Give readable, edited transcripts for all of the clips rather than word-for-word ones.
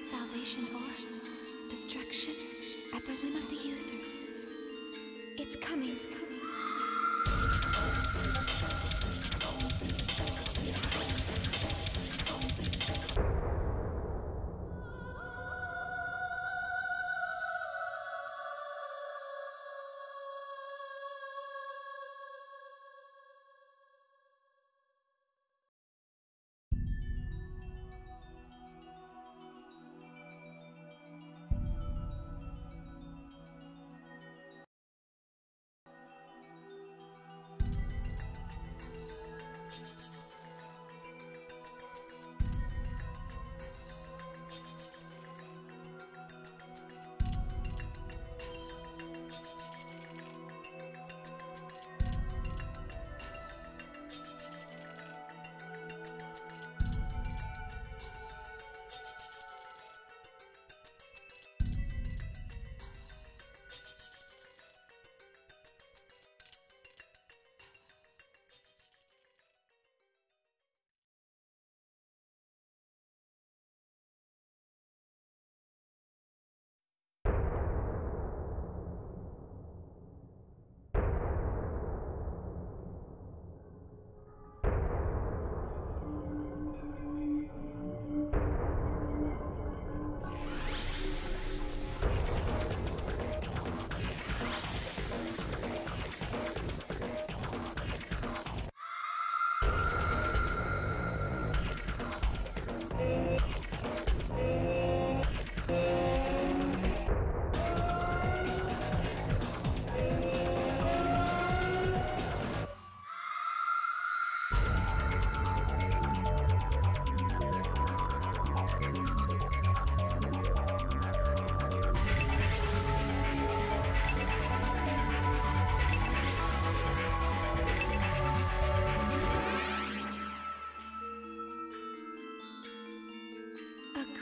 salvation or destruction at the whim of the user. It's coming.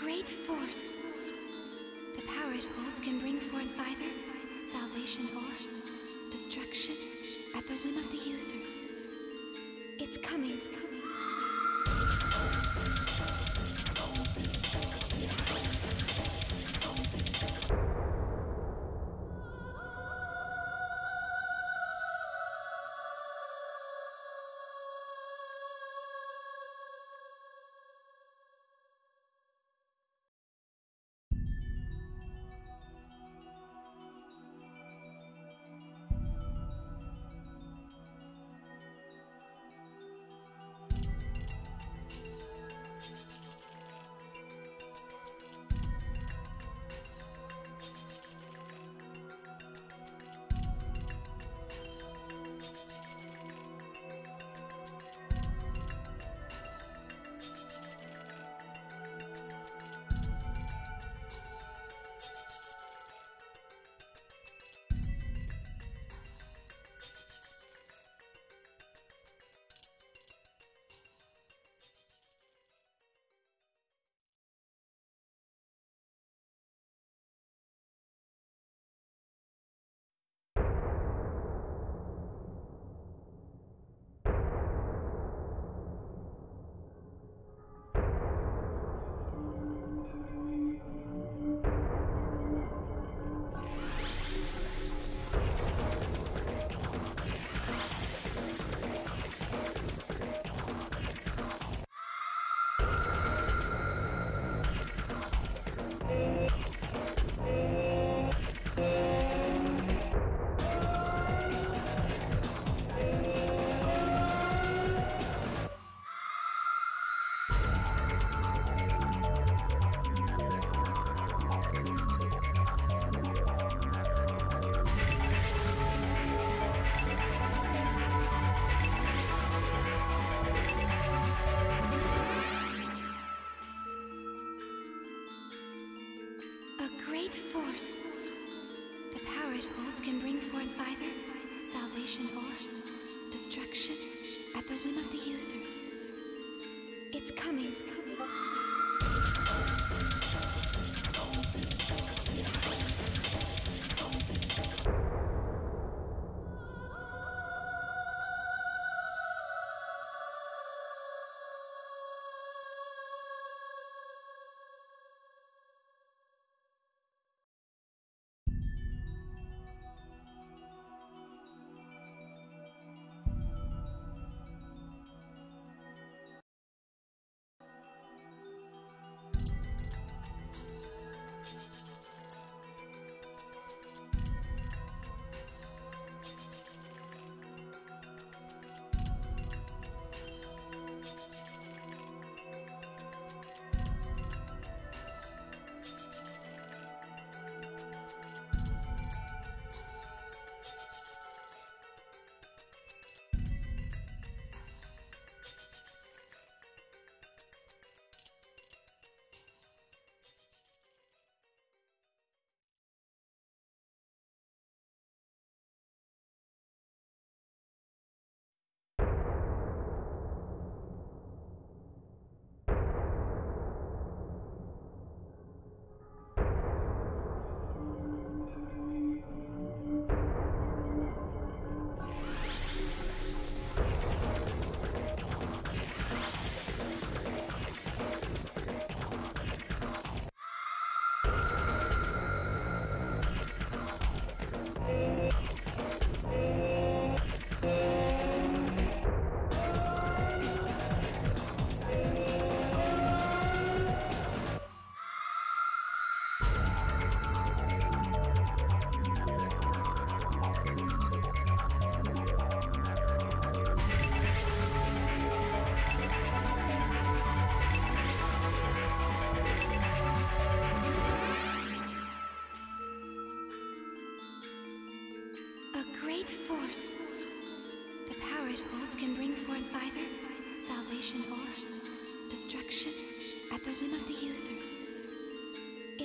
Great force. The power it holds can bring forth either salvation or destruction at the whim of the user. It's coming. Great force. The power it holds can bring forth either salvation or destruction at the whim of the user. It's coming.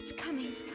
It's coming. It's coming.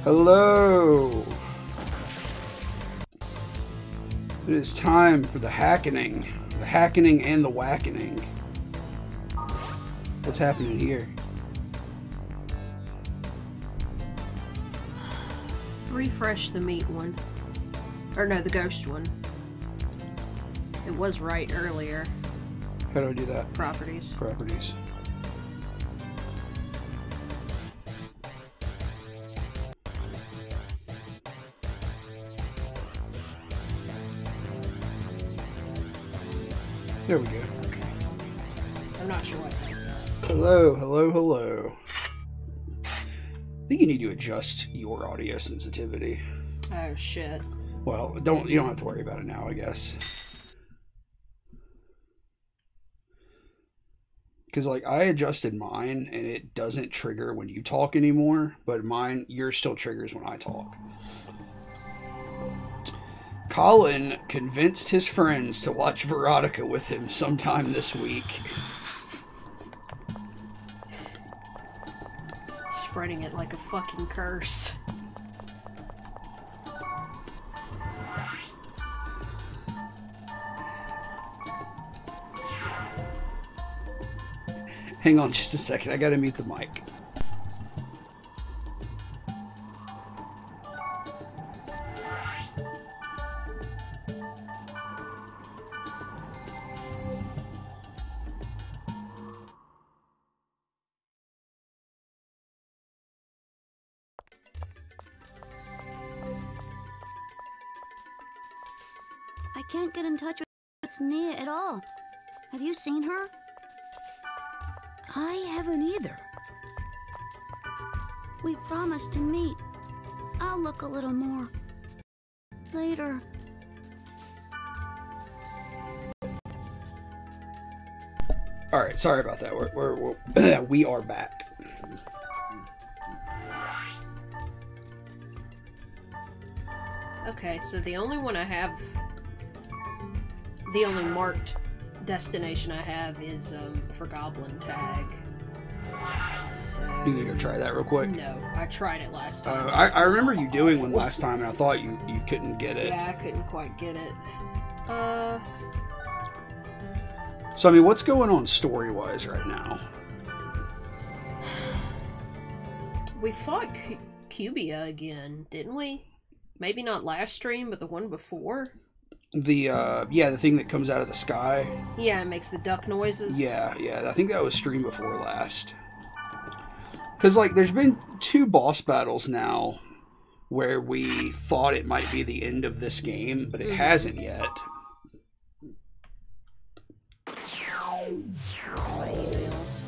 Hello. It is time for the hackening. The hackening and the whackening. What's happening here? Refresh the meat one. Or no, the ghost one. It was right earlier. How do I do that? Properties. Properties. There we go. Okay. I'm not sure what does that. Hello, hello, hello. I think you need to adjust your audio sensitivity. Oh shit. Well, you don't have to worry about it now, I guess. Because, like, I adjusted mine, and it doesn't trigger when you talk anymore, but yours still triggers when I talk. Colin convinced his friends to watch Veronica with him sometime this week. Spreading it like a fucking curse. Hang on just a second, I gotta mute the mic. I can't get in touch with Nia at all. Have you seen her? I haven't either. We promised to meet. I'll look a little more later. All right, sorry about that. We are back. Okay, so the only one I have, the only marked destination I have is for Goblin Tag. So, You need to go try that real quick. no, I tried it last time. I remember you doing one last time, and I thought you couldn't get it. Yeah, I couldn't quite get it. So, I mean, what's going on story-wise right now? We fought Cubia again, didn't we? Maybe not last stream, but the one before? The thing that comes out of the sky. Yeah, it makes the duck noises. Yeah, I think that was stream before last. Because, like, there's been 2 boss battles now where we thought it might be the end of this game, but it hasn't yet. My emails.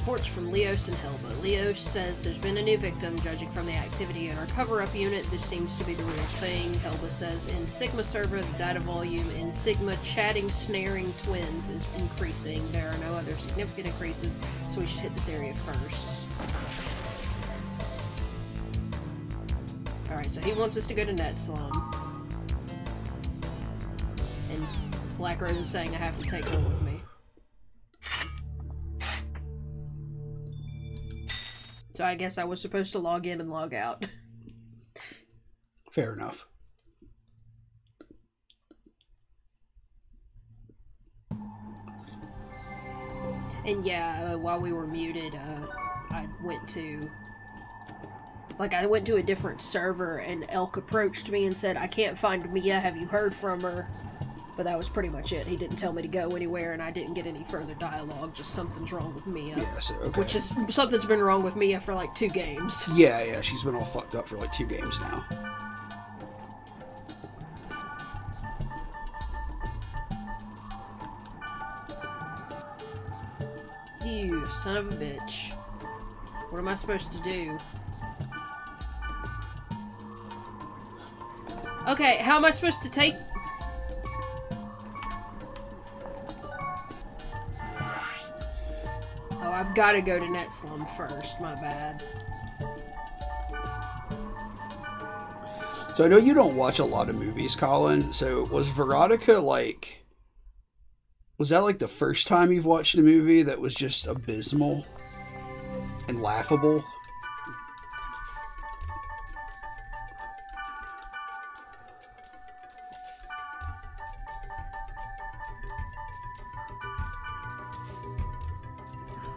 Reports from Leos and Helba. Leos says there's been a new victim, judging from the activity in our cover-up unit. This seems to be the real thing. Helba says in Sigma server, the data volume in Sigma chatting snaring twins is increasing. There are no other significant increases, so we should hit this area first. Alright, so he wants us to go to Net Slum. And Black Rose is saying I have to take her with me. So I guess I was supposed to log in and log out. Fair enough. And yeah, while we were muted, I went to a different server, and Elk approached me and said, I can't find Mia, have you heard from her? But that was pretty much it. He didn't tell me to go anywhere, and I didn't get any further dialogue, just something's wrong with Mia. Yeah, so, okay. Which is, something's been wrong with Mia for like 2 games. Yeah, she's been all fucked up for like 2 games now. You son of a bitch. What am I supposed to do? Okay, how am I supposed to take... Oh, I've got to go to Net Slum first, my bad. So I know you don't watch a lot of movies, Colin, so was Veronica like... Was that like the first time you've watched a movie that was just abysmal? and laughable.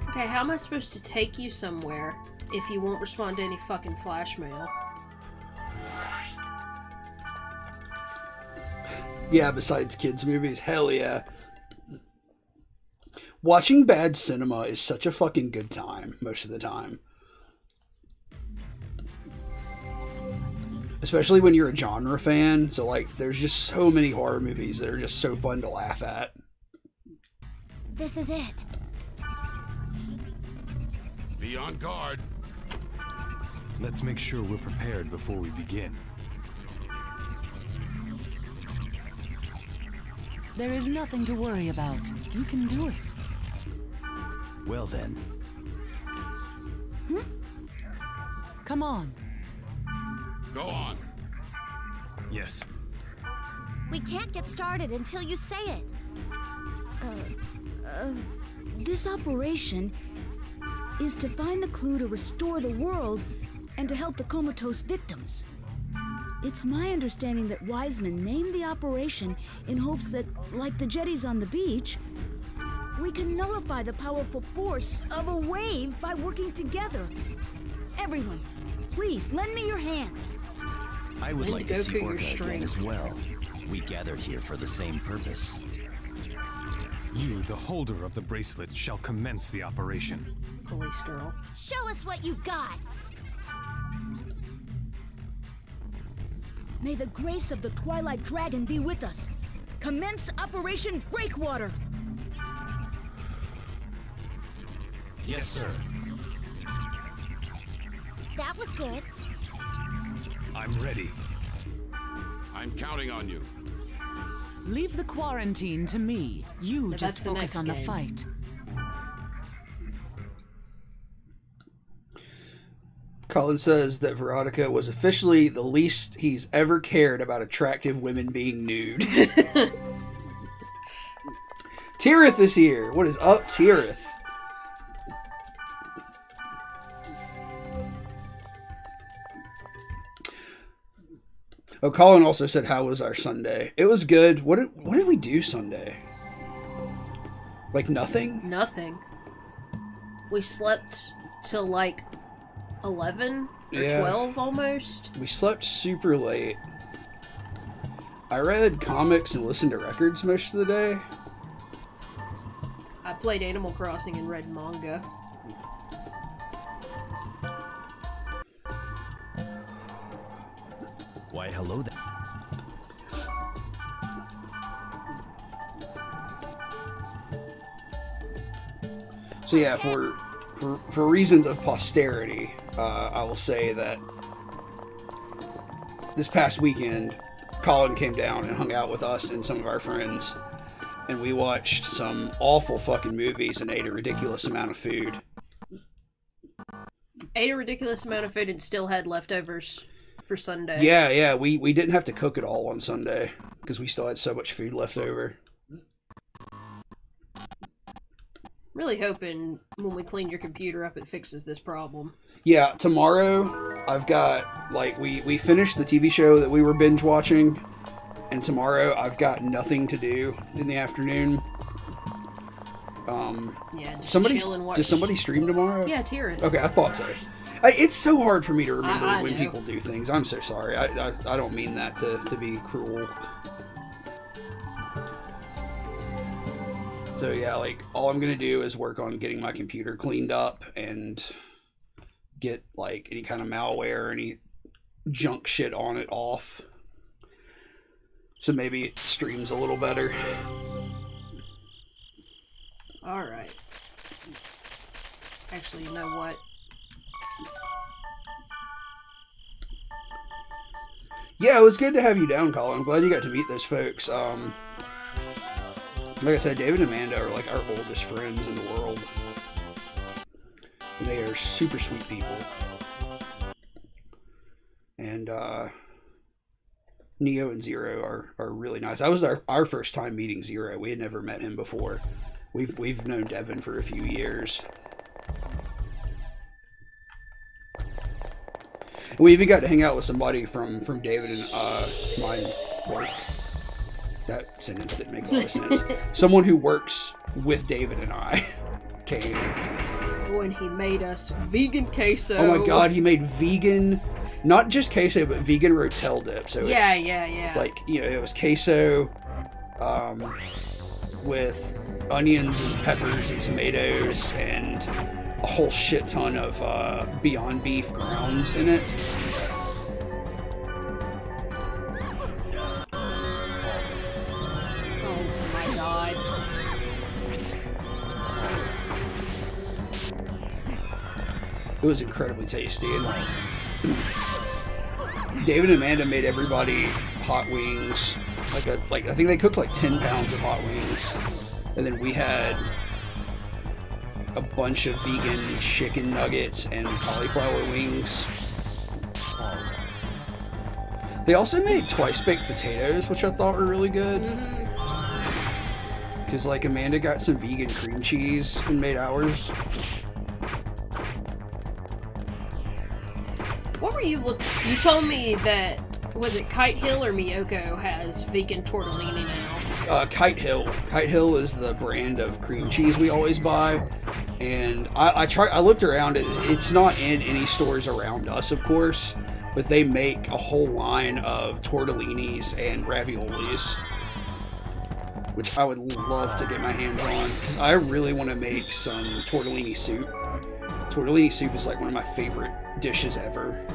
Okay, how am I supposed to take you somewhere if you won't respond to any fucking flash mail? Yeah, besides kids' movies, hell yeah. Watching bad cinema is such a fucking good time, most of the time. Especially when you're a genre fan, so like, there's just so many horror movies that are just so fun to laugh at. This is it. Be on guard. Let's make sure we're prepared before we begin. There is nothing to worry about. You can do it. Well then. Come on. Go on. Yes. We can't get started until you say it. This operation is to find the clue to restore the world and to help the comatose victims. It's my understanding that Wiseman named the operation in hopes that, like the jetties on the beach, we can nullify the powerful force of a wave by working together. Everyone, please lend me your hands. I would like to see Goku, your Orca again strength. as well. We gathered here for the same purpose. You, the holder of the bracelet, shall commence the operation. Police girl. Show us what you got. May the grace of the Twilight Dragon be with us. Commence Operation Breakwater. Yes, sir. That was good. I'm ready. I'm counting on you. Leave the quarantine to me. You But just that's the focus next on the game. fight. Colin says that Veronica was officially the least he's ever cared about attractive women being nude. Tirith is here. What is up, Tirith? Oh, Colin also said, "How was our Sunday?" It was good. What did we do Sunday? Like nothing? Nothing. We slept till like 11 or Yeah. 12 almost. We slept super late. I read comics and listened to records most of the day. I played Animal Crossing and read manga. Why, hello there. So yeah, for reasons of posterity, I will say that this past weekend, Colin came down and hung out with us and some of our friends, and we watched some awful fucking movies and ate a ridiculous amount of food. Ate a ridiculous amount of food and still had leftovers for Sunday. Yeah, we didn't have to cook it all on Sunday because we still had so much food left over. Really hoping when we clean your computer up it fixes this problem. Yeah, tomorrow I've got, like, we finished the TV show that we were binge watching, and tomorrow I've got nothing to do in the afternoon. Yeah, just Somebody, chill and watch. does somebody stream tomorrow? Yeah, Tirith. Okay, I thought so. It's so hard for me to remember I when know. people do things. I'm so sorry. I don't mean that to be cruel. So yeah, like, all I'm gonna do is work on getting my computer cleaned up and get, like, any kind of malware, any junk shit on it off. So maybe it streams a little better. Alright. Actually, you know what? Yeah, it was good to have you down, Colin. I'm glad you got to meet those folks. Like I said, David and Amanda are like our oldest friends in the world. And they are super sweet people. And Neo and Zero are really nice. That was our first time meeting Zero. We had never met him before. We've known Devin for a few years. We even got to hang out with somebody from David and mine work. That sentence didn't make a lot of sense. Someone who works with David and I came. When he made us vegan queso. Oh my god, he made vegan, not just queso, but vegan rotel dip. So yeah. Like, you know, it was queso with onions and peppers and tomatoes and a whole shit ton of Beyond Beef grounds in it. Oh my god. It was incredibly tasty. And like, David and Amanda made everybody hot wings. Like I think they cooked like 10 pounds of hot wings. And then we had a bunch of vegan chicken nuggets and cauliflower wings. They also made twice baked potatoes, which I thought were really good. Because like Amanda got some vegan cream cheese and made ours. What were you You told me that, was it Kite Hill or Miyoko has vegan tortellini now? Kite Hill. Kite Hill is the brand of cream cheese we always buy. And I looked around, it's not in any stores around us, of course, but they make a whole line of tortellinis and raviolis, which I would love to get my hands on, because I really want to make some tortellini soup. Tortellini soup is like one of my favorite dishes ever.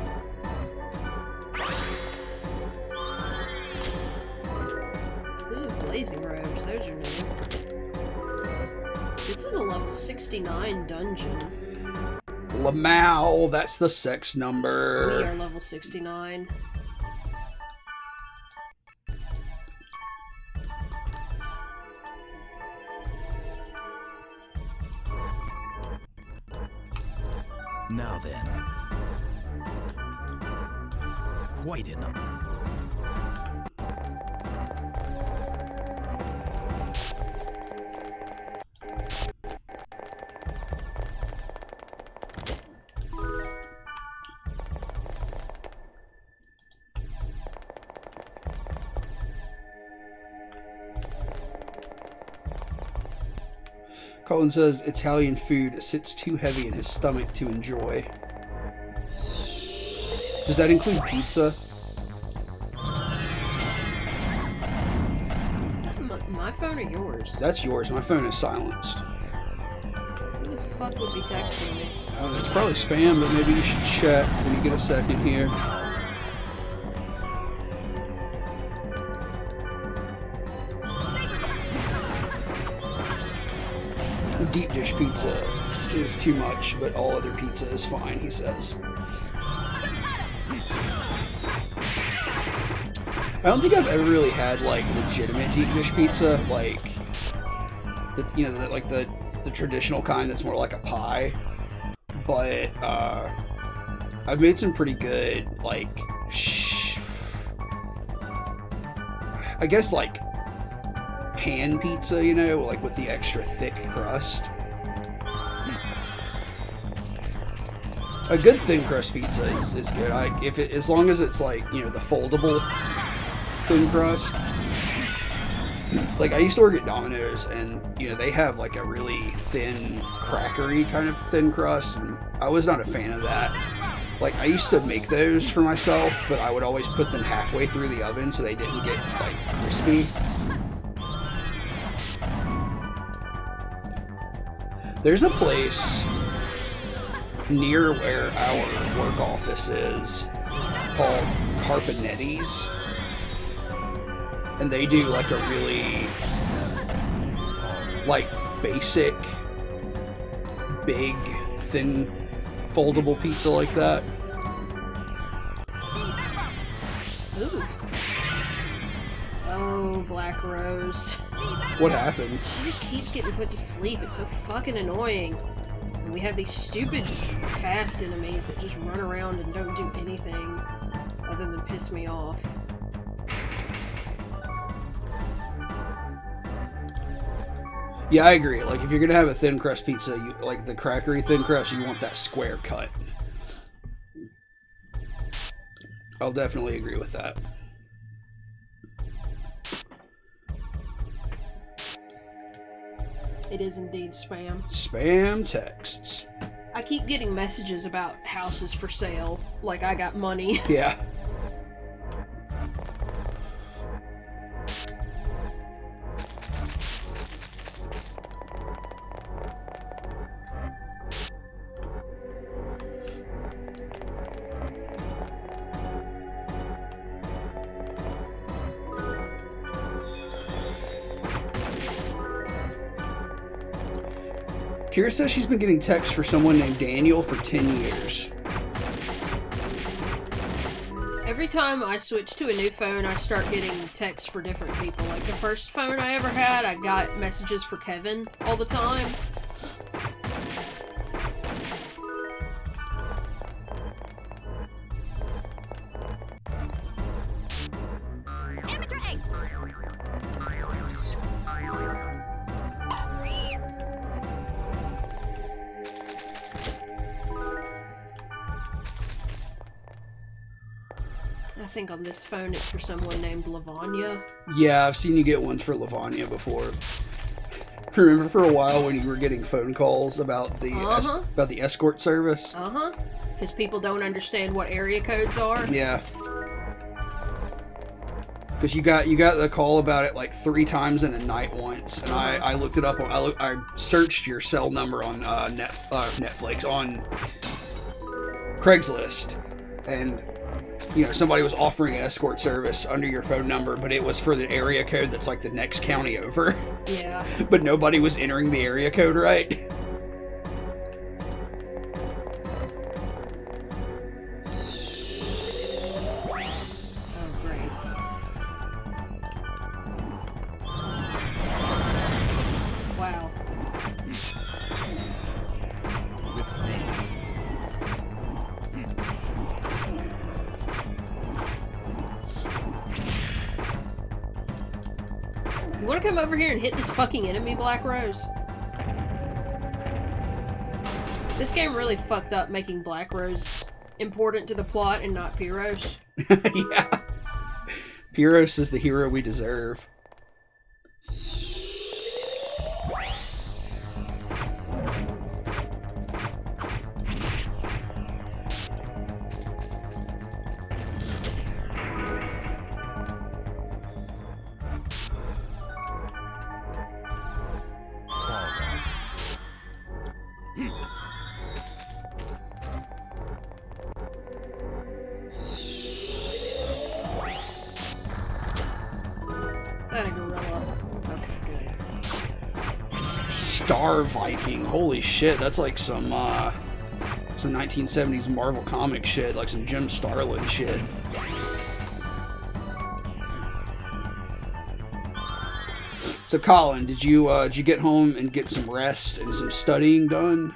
Ooh, blazing robes, those are new. This is a level 69 dungeon. Lamau, that's the sex number. We are level 69. Now then. Quite enough. Colin says Italian food sits too heavy in his stomach to enjoy. Does that include pizza? Is that my phone or yours? That's yours. My phone is silenced. Who the fuck would be texting me? It's probably spam, but maybe you should check when you get a second here. Deep dish pizza is too much, but all other pizza is fine, he says. I don't think I've ever really had like legitimate deep dish pizza, like you know, like the traditional kind that's more like a pie. But I've made some pretty good, like, I guess like pan pizza, you know, like with the extra thick crust. A good thin crust pizza is good. As long as it's like, you know, the foldable thin crust. Like, I used to work at Domino's, and, you know, they have like a really thin, crackery kind of thin crust, and I was not a fan of that. Like, I used to make those for myself, but I would always put them halfway through the oven so they didn't get, like, crispy. There's a place near where our work office is called Carpinetti's, and they do like a really like basic big thin foldable pizza like that. Ooh. Oh, Black Rose. What happened? She just keeps getting put to sleep. It's so fucking annoying. And we have these stupid fast enemies that just run around and don't do anything other than piss me off. Yeah, I agree. Like, if you're gonna have a thin crust pizza, you like the crackery thin crust, you want that square cut. I'll definitely agree with that. It is indeed spam. Spam texts. I keep getting messages about houses for sale, like I got money. Yeah. Kira says she's been getting texts for someone named Daniel for 10 years. Every time I switch to a new phone, I start getting texts for different people. Like the first phone I ever had, I got messages for Kevin all the time. I think on this phone it's for someone named Lavanya. Yeah, I've seen you get ones for Lavanya before. Remember for a while when you were getting phone calls about the about the escort service? Because people don't understand what area codes are. Yeah. Because you got the call about it like 3 times in a night once, and I looked it up on I searched your cell number on Netflix on Craigslist, and you know somebody was offering an escort service under your phone number, but it was for the area code that's like the next county over. Yeah. But nobody was entering the area code right. You wanna come over here and hit this fucking enemy, Black Rose? This game really fucked up making Black Rose important to the plot and not Pyros. Yeah. Pyros is the hero we deserve. Is that a gorilla? Okay, good. Star Viking. Holy shit, that's like some 1970s Marvel comic shit, like some Jim Starlin shit. So Colin, did you get home and get some rest and some studying done?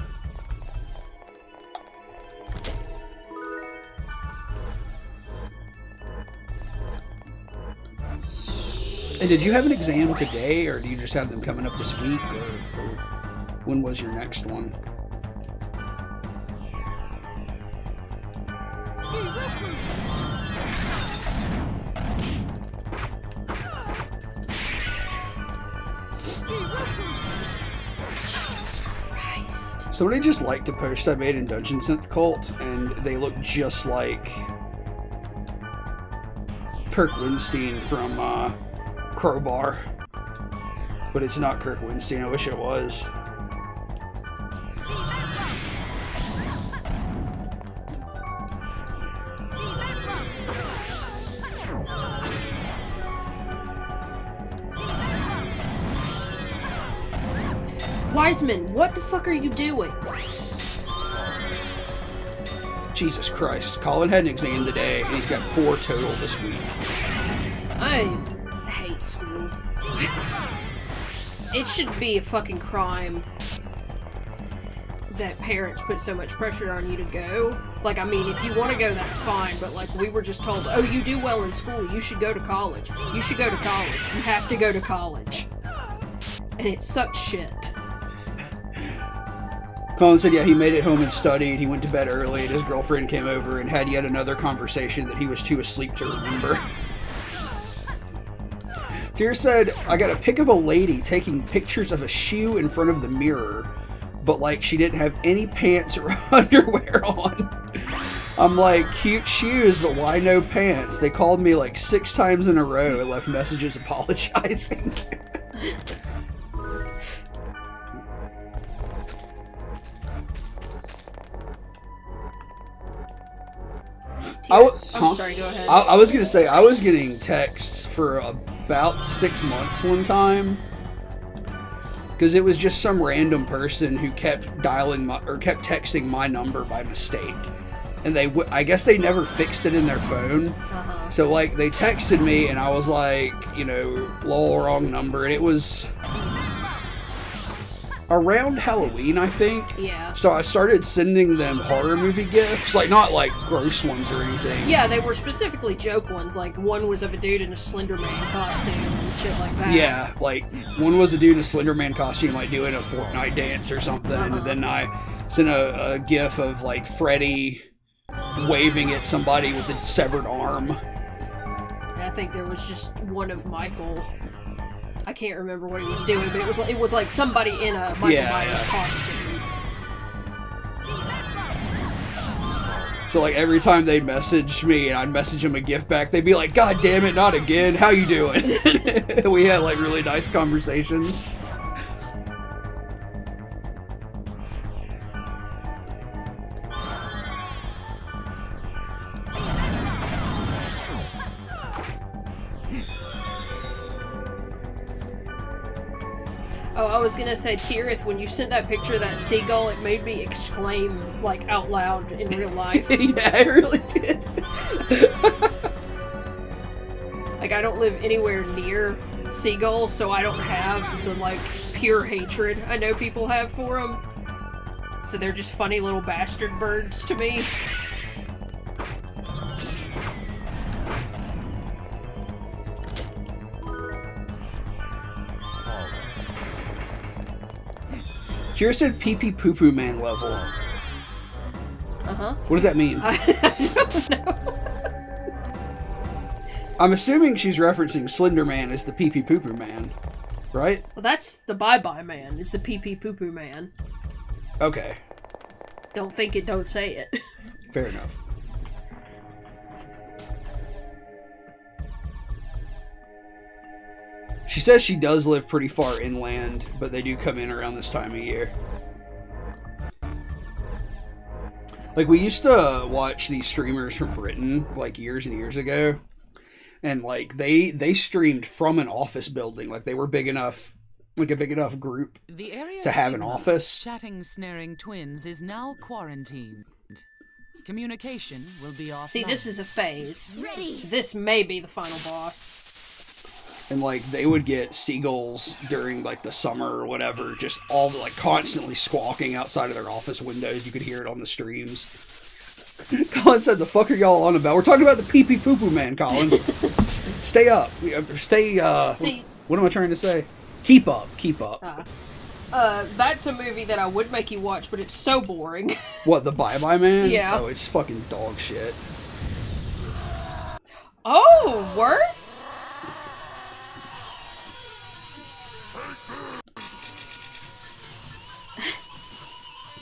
And did you have an exam today, or do you just have them coming up this week, or when was your next one? Somebody just liked a post I made in Dungeon Synth Cult, and they look just like Kirk Winstein from Crowbar. But it's not Kirk Winstein, I wish it was. Wiseman, what the fuck are you doing? Jesus Christ. Colin had an exam today, and he's got 4 total this week. I hate school. It should be a fucking crime that parents put so much pressure on you to go. Like, I mean, if you want to go, that's fine, but like, we were just told, oh, you do well in school, you should go to college. You should go to college. You have to go to college. And it sucks shit. Colin said, yeah, he made it home and studied. He went to bed early, and his girlfriend came over and had yet another conversation that he was too asleep to remember. Tyr said, I got a pic of a lady taking pictures of a shoe in front of the mirror, but like she didn't have any pants or underwear on. I'm like, cute shoes, but why no pants? They called me like 6 times in a row and left messages apologizing. I'm sorry, go ahead. I was gonna say, I was getting texts for about 6 months one time, because it was just some random person who kept kept texting my number by mistake, and I guess they never fixed it in their phone. So like they texted me, and I was like, you know, lol, wrong number, and it was around Halloween, I think. Yeah. So I started sending them horror movie gifts, like not like gross ones or anything. Yeah, they were specifically joke ones. Like one was of a dude in a Slender Man costume and shit like that. Yeah, like one was a dude in a Slender Man costume, like doing a Fortnite dance or something, and then I sent a gif of like Freddy waving at somebody with a severed arm. And I think there was just one of Michael. I can't remember what he was doing, but it was like somebody in a Michael Myers costume. So like every time they'd message me and I'd message them a gift back, they'd be like, God damn it, not again, how you doing? We had like really nice conversations. Oh, I was gonna say, Tyr, if when you sent that picture of that seagull, it made me exclaim, like, out loud in real life. Yeah, it really did. Like, I don't live anywhere near seagulls, so I don't have the, like, pure hatred I know people have for them. So they're just funny little bastard birds to me. Kira said pee-pee poo-poo man level. Uh-huh. What does that mean? I don't know. I'm assuming she's referencing Slender Man as the pee-pee poo-poo man, right? Well, that's the bye-bye man. It's the pee-pee poo-poo man. Okay. Don't think it, don't say it. Fair enough. She says she does live pretty far inland, but they do come in around this time of year. Like, we used to watch these streamers from Britain, like, years and years ago. And, like, they streamed from an office building. Like, they were big enough, like, a big enough group to have an office. Chatting Snaring Twins is now quarantined. Communication will be off. See, this is a phase. Ready. So this may be the final boss. And, like, they would get seagulls during, like, the summer or whatever, just all, like, constantly squawking outside of their office windows. You could hear it on the streams. Colin said, the fuck are y'all on about? We're talking about the pee-pee poo-poo man, Colin. Stay up. Stay, See, what am I trying to say? Keep up. Keep up. That's a movie that I would make you watch, but it's so boring. What, the Bye-Bye Man? Yeah. Oh, it's fucking dog shit. Oh, word?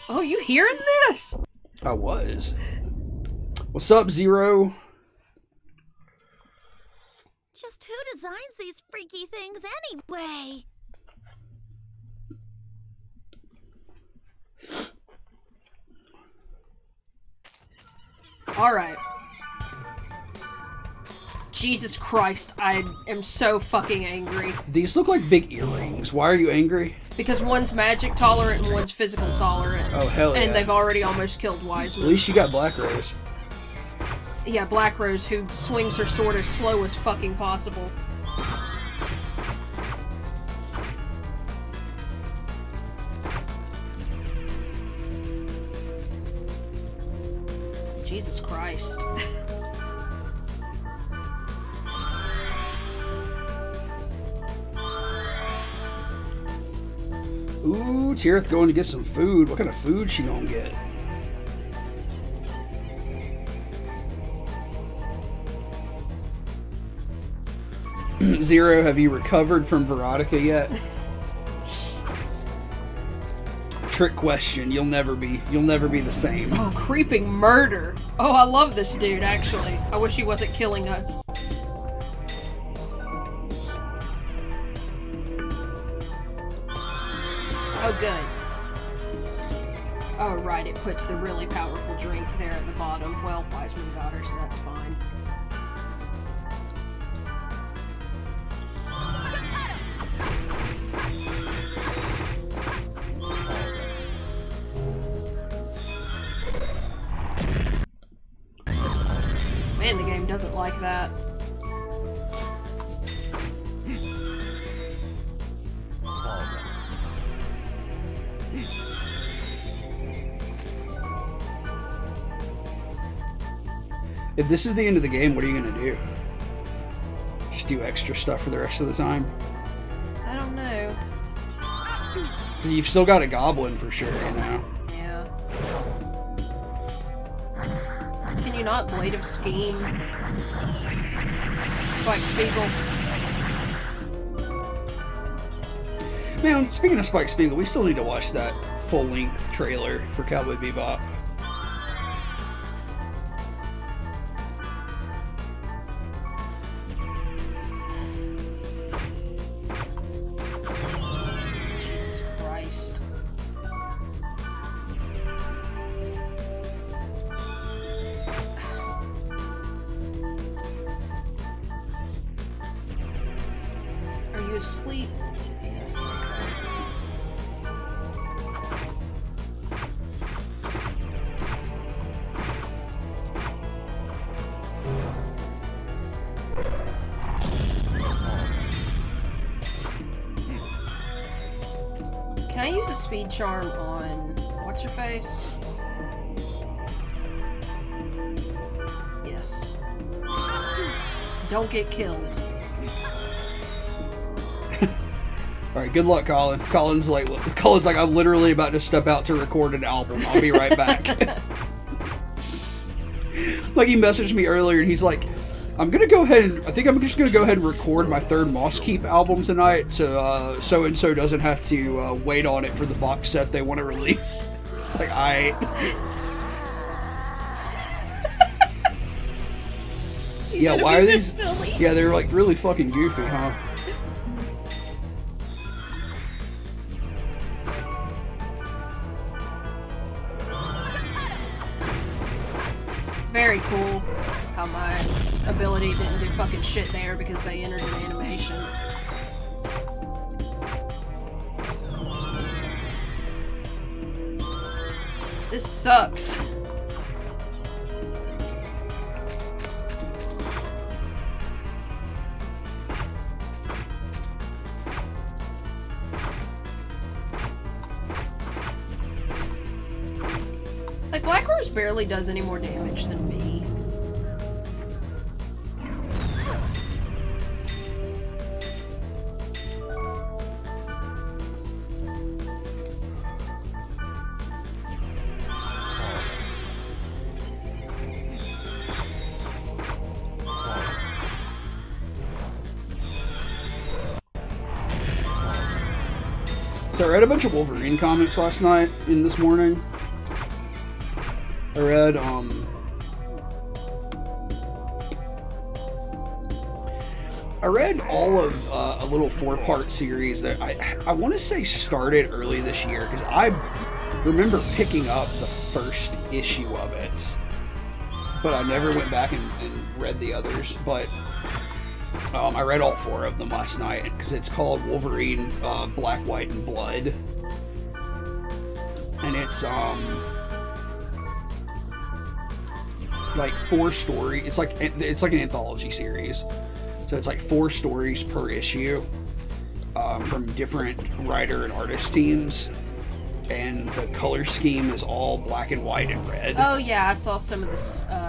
Oh, you hearing this? I was. What's up, Zero? Just who designs these freaky things anyway? Alright. Jesus Christ, I am so fucking angry. These look like big earrings. Why are you angry? Because one's magic tolerant and one's physical tolerant. Oh, hell yeah. And they've already almost killed Wiseman. At least you got Black Rose. Yeah, Black Rose, who swings her sword as slow as fucking possible. Jesus Christ. Ooh, Tirith going to get some food. What kind of food she gonna get? Zero, have you recovered from Veronica yet? Trick question. You'll never be the same. Oh, creeping murder. Oh, I love this dude, actually. I wish he wasn't killing us. Oh, good. Oh, right, it puts the really powerful drink there at the bottom. Well, Wiseman got her, so that's fine. Man, the game doesn't like that. If this is the end of the game, what are you gonna do? Just do extra stuff for the rest of the time? I don't know. You've still got a goblin for sure, you know? Yeah. Can you not Blade of Scheme? Spike Spiegel. Man, speaking of Spike Spiegel, we still need to watch that full-length trailer for Cowboy Bebop. Jesus Christ. Are you asleep? Yes. Can I use a speed charm on what's her face? Yes. Don't get killed. Alright, good luck, Colin. Colin's like, I'm literally about to step out to record an album. I'll be right back. Like, he messaged me earlier and he's like, I'm gonna go ahead and, I think I'm just gonna go ahead and record my third Moss Keep album tonight, so so-and-so doesn't have to wait on it for the box set they want to release. It's like, alright. Yeah, why are these? Silly. Yeah, they're like really fucking goofy, huh? Very cool how my ability didn't do fucking shit there because they entered an animation. This sucks. Like, Black Rose barely does any more damage than me. So I read a bunch of Wolverine comics last night and this morning. I read, all of a little 4-part series that I want to say started early this year, because I remember picking up the first issue of it, but I never went back and read the others. But I read all 4 of them last night, because it's called Wolverine Black, White, and Blood. And it's like 4 stories. It's like an anthology series. So it's like 4 stories per issue from different writer and artist teams. And the color scheme is all black and white and red. Oh yeah, I saw some of the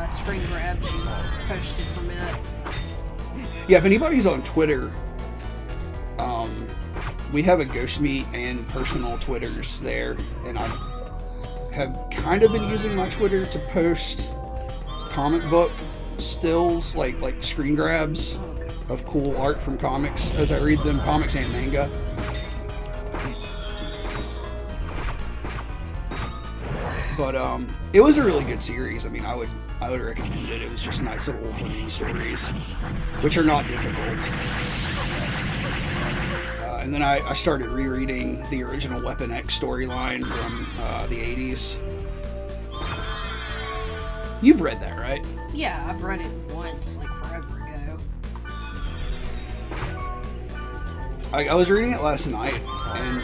screen grabs you posted from it. Yeah, if anybody's on Twitter, we have a Ghost Meat and personal Twitters there, and I have kind of been using my Twitter to post comic book stills, like screen grabs of cool art from comics as I read them, comics and manga. But it was a really good series. I mean, I would recommend it. It was just nice little Wolverine stories, which are not difficult. And then I started rereading the original Weapon X storyline from the 80s. You've read that, right? Yeah, I've read it once, like forever ago. I was reading it last night, and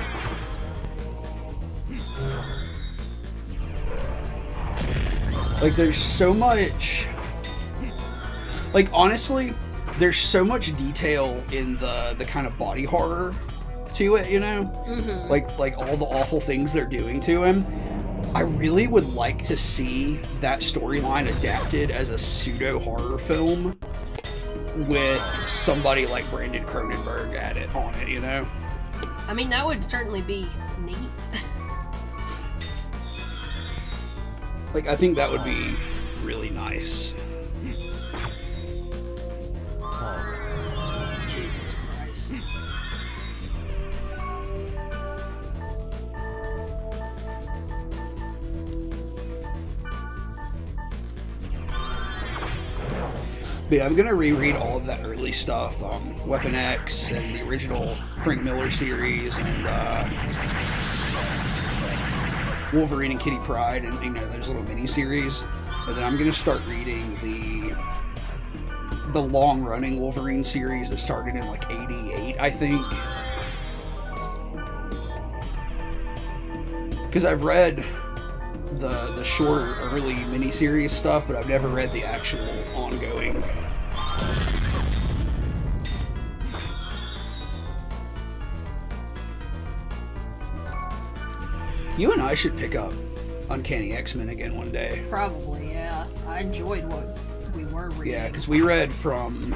like there's so much, like honestly, there's so much detail in the kind of body horror to it, you know? Mm-hmm. Like all the awful things they're doing to him. I really would like to see that storyline adapted as a pseudo-horror film with somebody like Brandon Cronenberg on it, you know? I mean, that would certainly be neat. Like, I think that would be really nice. Jesus Christ. But yeah, I'm gonna reread all of that early stuff, Weapon X and the original Frank Miller series, and Wolverine and Kitty Pryde, and you know, those little mini-series. And then I'm gonna start reading the long-running Wolverine series that started in like '88, I think. Because I've read the shorter early miniseries stuff, but I've never read the actual ongoing. You and I should pick up Uncanny X-Men again one day. Probably, yeah. I enjoyed what we were reading. Yeah, because we read from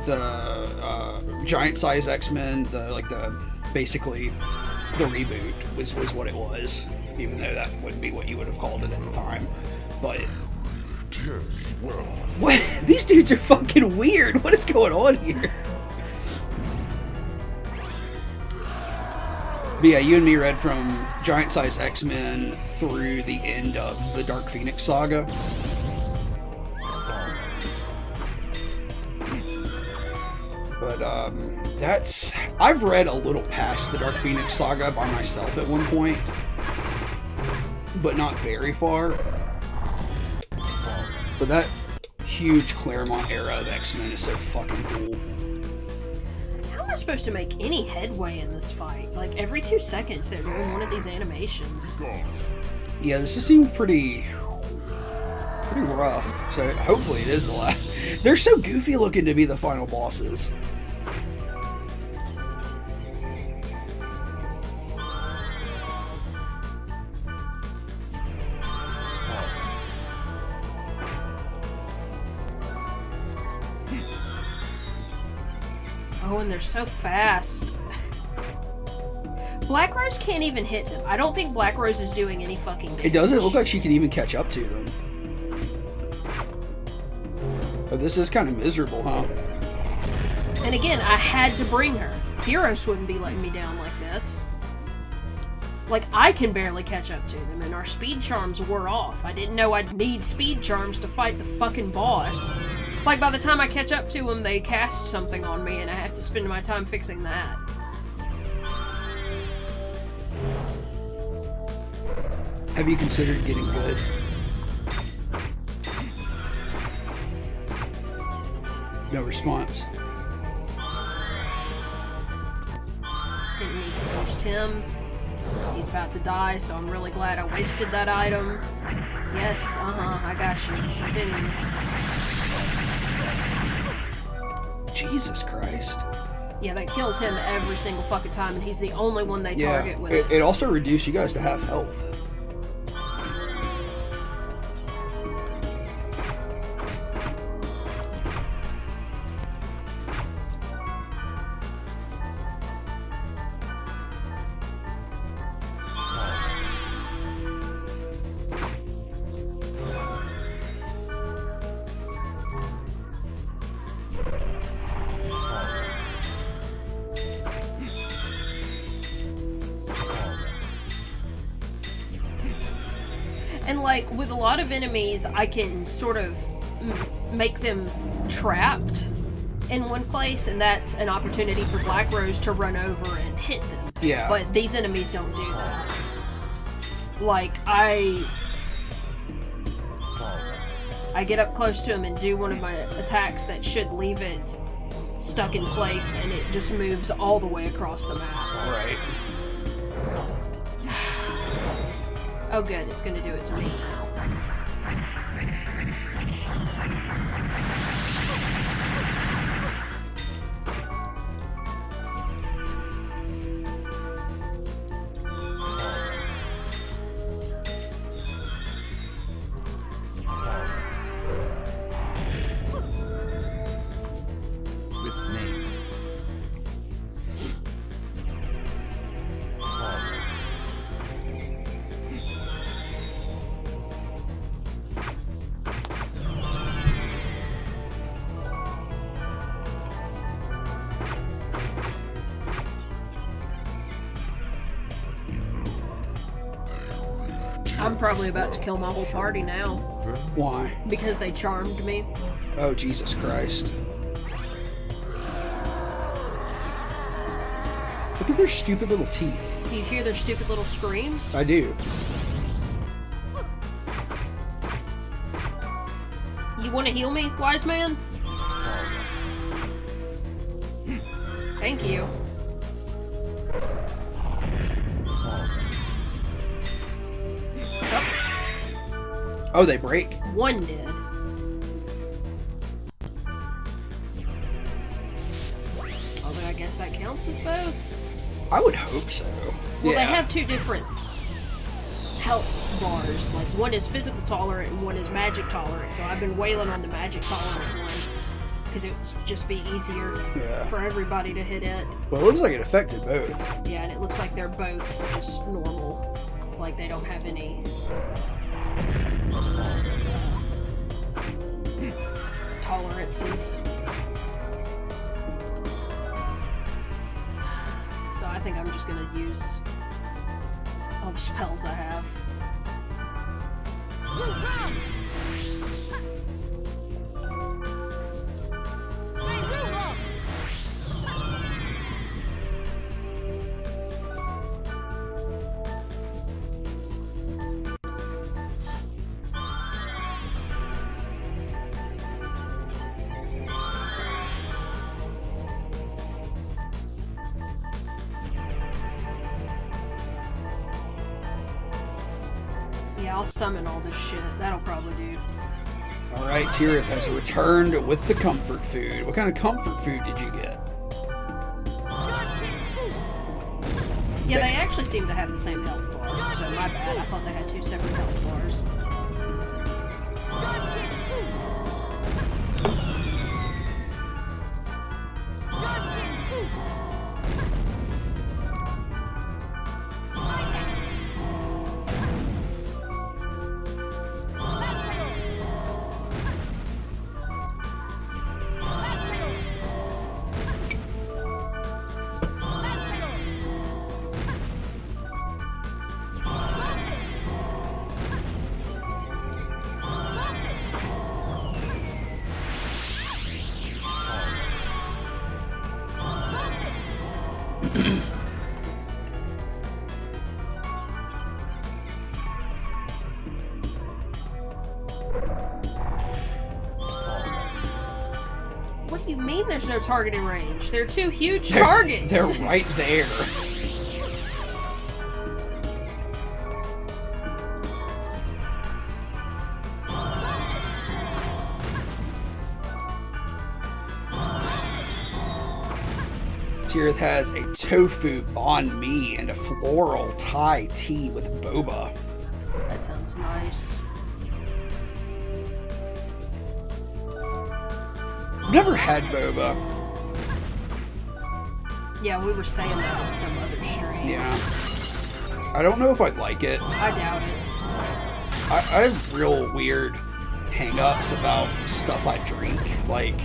the Giant Size X-Men, basically the reboot was what it was, even though that wouldn't be what you would have called it at the time. But what? These dudes are fucking weird. What is going on here? But yeah, you and me read from Giant Size X-Men through the end of the Dark Phoenix saga. But I've read a little past the Dark Phoenix saga by myself at one point, but not very far. But that huge Claremont era of X-Men is so fucking cool. How am I supposed to make any headway in this fight? Like, every 2 seconds they're doing one of these animations. Yeah, this has seemed pretty rough. So hopefully it is the last. They're so goofy looking to be the final bosses. Oh, and they're so fast. Black Rose can't even hit them. I don't think Black Rose is doing any fucking damage. It doesn't look like she can even catch up to them. But this is kind of miserable, huh? And again, I had to bring her. Heroes wouldn't be letting me down like this. Like, I can barely catch up to them, and our speed charms wore off. I didn't know I'd need speed charms to fight the fucking boss. Like, by the time I catch up to them, they cast something on me, and I have to spend my time fixing that. Have you considered getting good? No response. Didn't need to boost him. He's about to die, so I'm really glad I wasted that item. Yes, I got you. Continue. Jesus Christ. Yeah, that kills him every single fucking time, and he's the only one they target with it. It also reduced you guys to half health. And like with a lot of enemies, I can sort of make them trapped in one place, and that's an opportunity for Black Rose to run over and hit them. Yeah. But these enemies don't do that. Like, I get up close to him and do one of my attacks that should leave it stuck in place, and it just moves all the way across the map. Right. Oh good, it's gonna do it to me now. I'm probably about to kill my whole party now. Why? Because they charmed me. Oh, Jesus Christ. Look at their stupid little teeth. Do you hear their stupid little screams? I do. You want to heal me, wise man? Thank you. Oh, they break? One did. Although I guess that counts as both. I would hope so. Well, yeah. they have two different health bars. Like, one is physical tolerant and one is magic tolerant. So I've been wailing on the magic tolerant one because it would just be easier for everybody to hit it. Well, it looks like it affected both. Yeah, and it looks like they're both just normal. Like, they don't have any tolerances. So I think I'm just gonna use all the spells I have. Yeah, I'll summon all this shit. That'll probably do. Alright, Tirith has returned with the comfort food. What kind of comfort food did you get? Yeah, they actually seem to have the same health bar, so my bad. I thought they had two separate health bars. What do you mean there's no targeting range? They're two huge targets! They're right there. Tirith has a tofu banh mi and a floral Thai tea with boba. That sounds nice. I've never had boba. Yeah, we were saying that on some other stream. Yeah. I don't know if I'd like it. I doubt it. I have real weird hang-ups about stuff I drink. Like,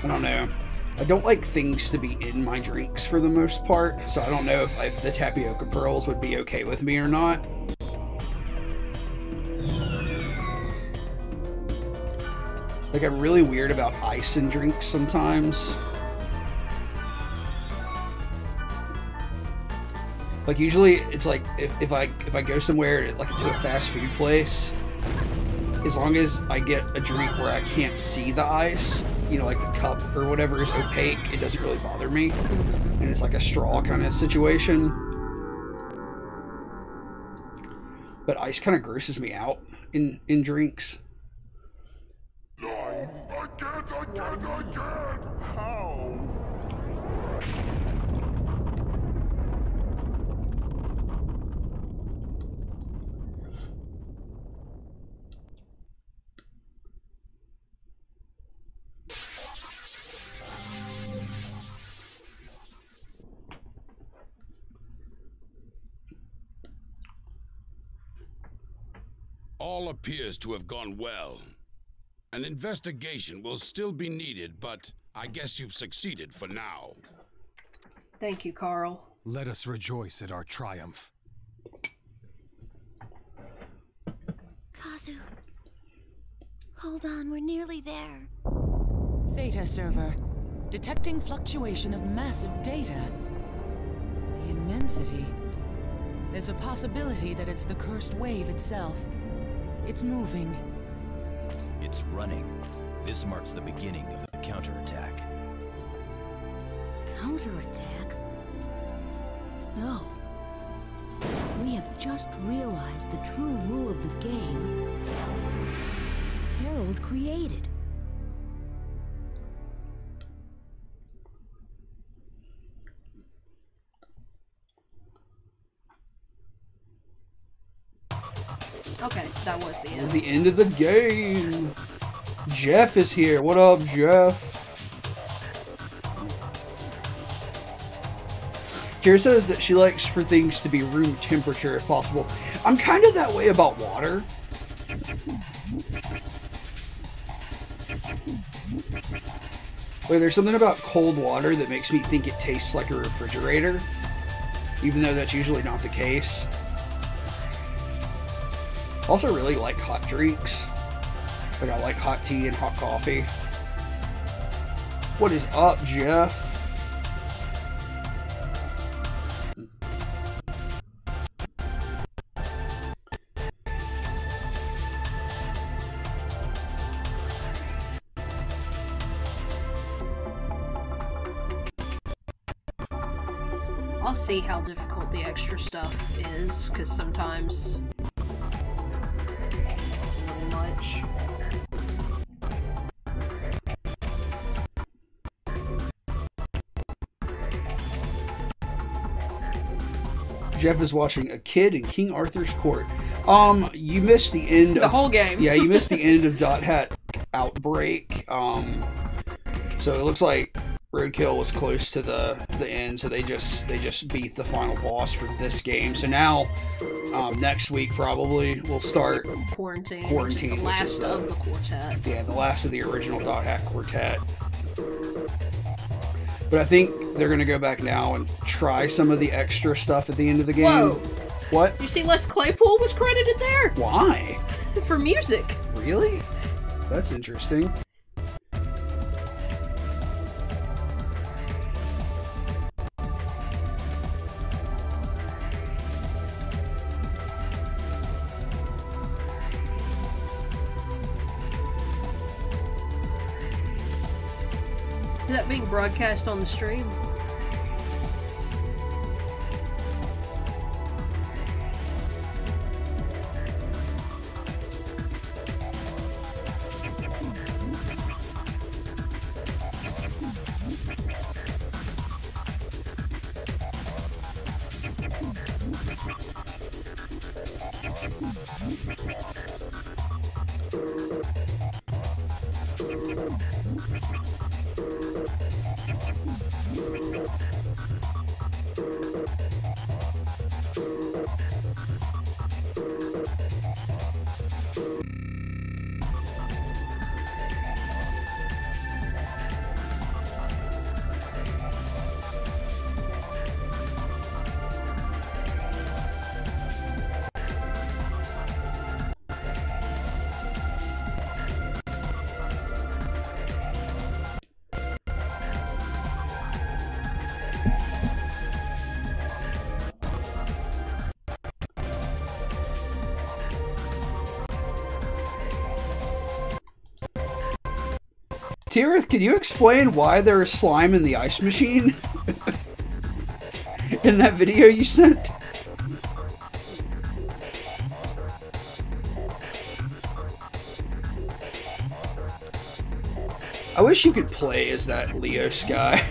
I don't know. I don't like things to be in my drinks for the most part, so I don't know if the tapioca pearls would be okay with me or not. Like, I'm really weird about ice in drinks sometimes. Like, usually it's like if I go somewhere like to a fast food place, as long as I get a drink where I can't see the ice, you know, like the cup or whatever is opaque, it doesn't really bother me. And it's like a straw kind of situation. But ice kind of grosses me out in drinks. No, I can't. How? All appears to have gone well. An investigation will still be needed, but I guess you've succeeded for now. Thank you, Carl. Let us rejoice at our triumph. Kazu. Hold on, we're nearly there. Theta server. Detecting fluctuation of massive data. The immensity. There's a possibility that it's the cursed wave itself. It's moving. It's running. This marks the beginning of the counterattack. Counterattack? No. We have just realized the true rule of the game Harold created. Okay, that was the It end. was the end of the game. Jeff is here. What up, Jeff? Kira says that she likes for things to be room temperature if possible. I'm kind of that way about water. Like, there's something about cold water that makes me think it tastes like a refrigerator, even though that's usually not the case. Also really like hot drinks. Like, I like hot tea and hot coffee. What is up, Jeff? I'll see how difficult the extra stuff is, because sometimes it's a little much. Jeff is watching A Kid in King Arthur's Court. You missed the end of The whole game. Yeah, you missed the end of Dot Hat Outbreak. So it looks like Roadkill was close to the end, so they just beat the final boss for this game. So now, next week probably we'll start Quarantine, Quarantine, which is the which is last of the quartet. Yeah, the last of the original Dot Hat Quartet. But I think they're gonna go back now and try some of the extra stuff at the end of the game. Whoa! What? You see, Les Claypool was credited there Why? for music. Really? That's interesting. Is that being broadcast on the stream? Tirith, can you explain why there is slime in the ice machine? In that video you sent? I wish you could play as that Leos guy.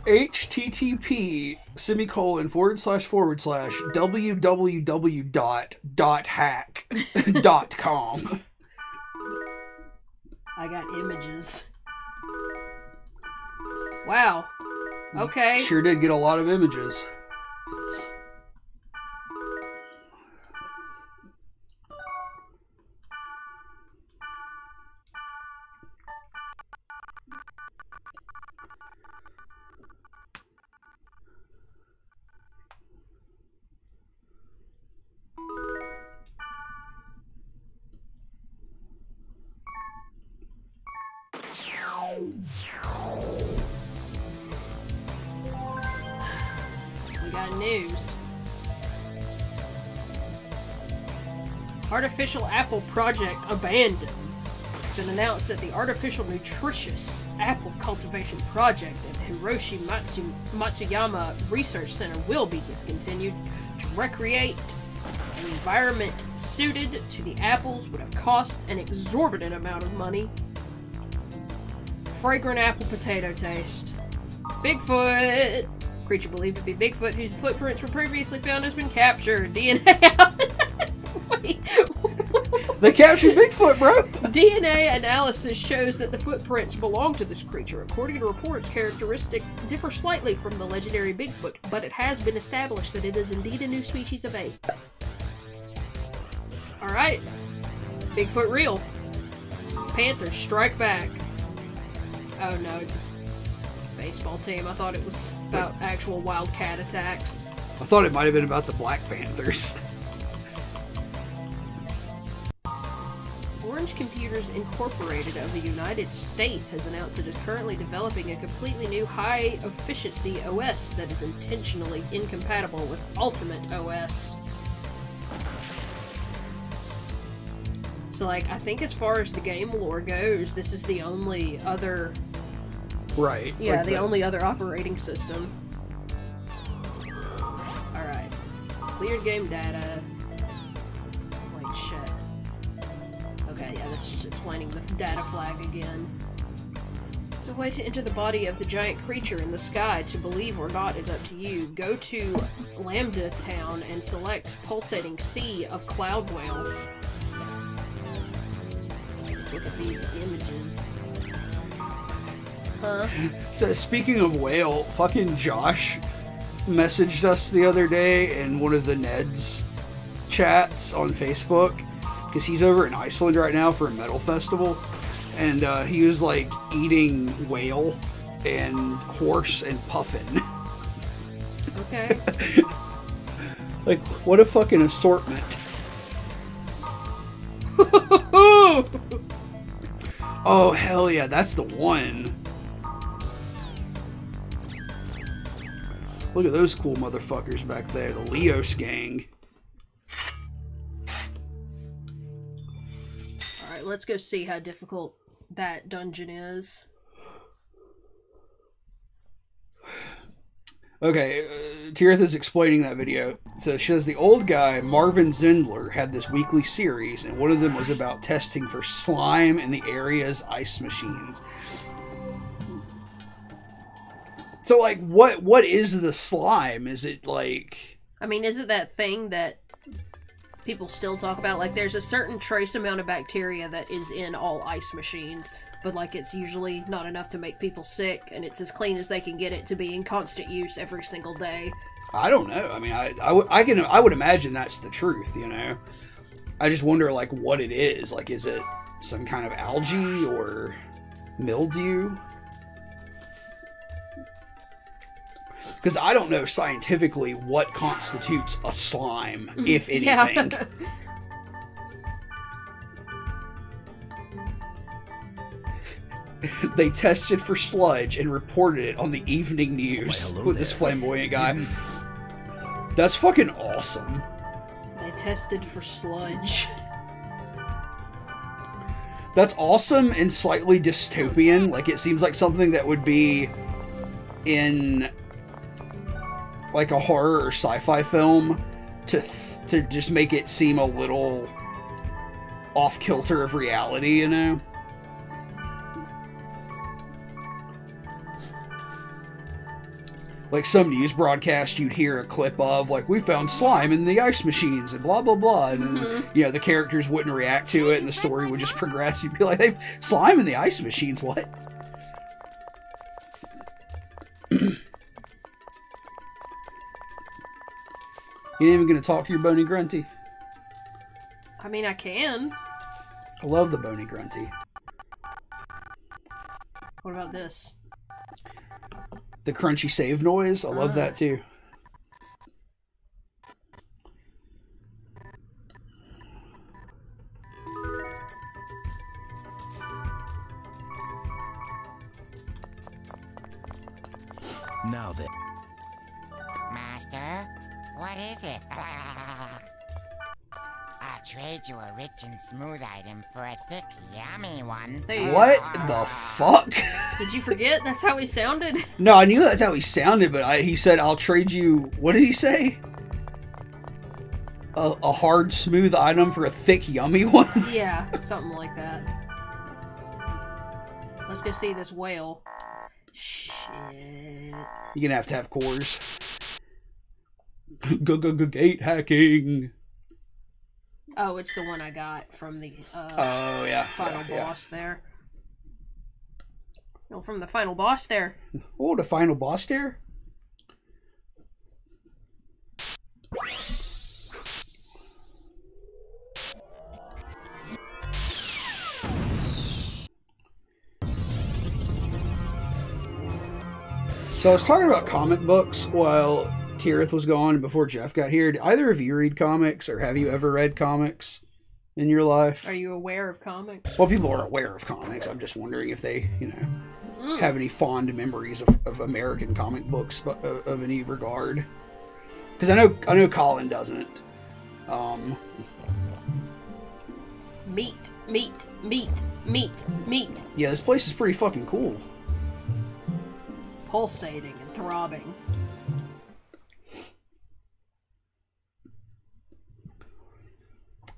http://www.hack.com. I got images. Wow. Okay. Sure did get a lot of images. We got news. Artificial apple project abandoned. It's been announced that the artificial nutritious apple cultivation project at the Hiroshi Matsuyama Research Center will be discontinued to recreate an environment suited to the apples would have cost an exorbitant amount of money. Fragrant apple potato taste. Bigfoot! Creature believed to be Bigfoot whose footprints were previously found has been captured. DNA... Wait. They captured Bigfoot, bro! DNA analysis shows that the footprints belong to this creature. According to reports, characteristics differ slightly from the legendary Bigfoot, but it has been established that it is indeed a new species of ape. Alright. Bigfoot real. Panthers strike back. Oh no, it's a baseball team. I thought it was about actual wildcat attacks. I thought it might have been about the Black Panthers. Orange Computers Incorporated of the United States has announced it is currently developing a completely new high-efficiency OS that is intentionally incompatible with Ultimate OS. So, like, I think as far as the game lore goes, this is the only other... Right. Yeah, like the only other operating system. Alright. Cleared game data. Wait, shit. Okay, yeah, that's just explaining the data flag again. So a way to enter the body of the giant creature in the sky to believe or not is up to you. Go to Lambda Town and select Pulsating Sea of Cloud Whale. Let's look at these images. Huh? So speaking of whale, fucking Josh messaged us the other day in one of the Ned's chats on Facebook, because he's over in Iceland right now for a metal festival, and he was like eating whale and horse and puffin. Okay. Like, what a fucking assortment. Oh, hell yeah, that's the one. Look at those cool motherfuckers back there, the Leos gang. Alright, let's go see how difficult that dungeon is. Okay, Tirith is explaining that video. So she says the old guy, Marvin Zindler, had this weekly series, and one of them was about testing for slime in the area's ice machines. So, like, what is the slime? Is it, like... I mean, is it that thing that people still talk about? Like, there's a certain trace amount of bacteria that is in all ice machines, but, like, it's usually not enough to make people sick, and it's as clean as they can get it to be in constant use every single day. I don't know. I mean, I would imagine that's the truth, you know? I just wonder, like, what it is. Like, is it some kind of algae or mildew? Because I don't know scientifically what constitutes a slime, if anything. Yeah. They tested for sludge and reported it on the evening news with this flamboyant guy. That's fucking awesome. They tested for sludge. That's awesome and slightly dystopian. Like, it seems like something that would be in like a horror or sci-fi film to just make it seem a little off kilter of reality, you know? Like some news broadcast you'd hear a clip of, like, we found slime in the ice machines and blah, blah, blah. And then, you know, the characters wouldn't react to it and the story would just progress. You'd be like, they've slime in the ice machines, what? You ain't even gonna talk to your Bony Grunty? I mean, I can. I love the Bony Grunty. What about this? The crunchy save noise, I love that too. Now then. Master, what is it? I'll trade you a rich and smooth item for a thick, yummy one. What the fuck? Did you forget? That's how he sounded? No, I knew that's how he sounded, but he said, I'll trade you... What did he say? A hard, smooth item for a thick, yummy one? Yeah, something like that. Let's go see this whale. Shit. You're gonna have to have cores. Gate hacking. Oh, it's the one I got from the oh, yeah. final boss there. No, from the final boss there. Oh, the final boss there? So I was talking about comic books while Tirith was gone and before Jeff got here. Did either of you read comics, or have you ever read comics in your life? Are you aware of comics? Well, people are aware of comics. I'm just wondering if they, you know, have any fond memories of American comic books of any regard. Because I know Colin doesn't. Meat. Yeah, this place is pretty fucking cool. Pulsating and throbbing.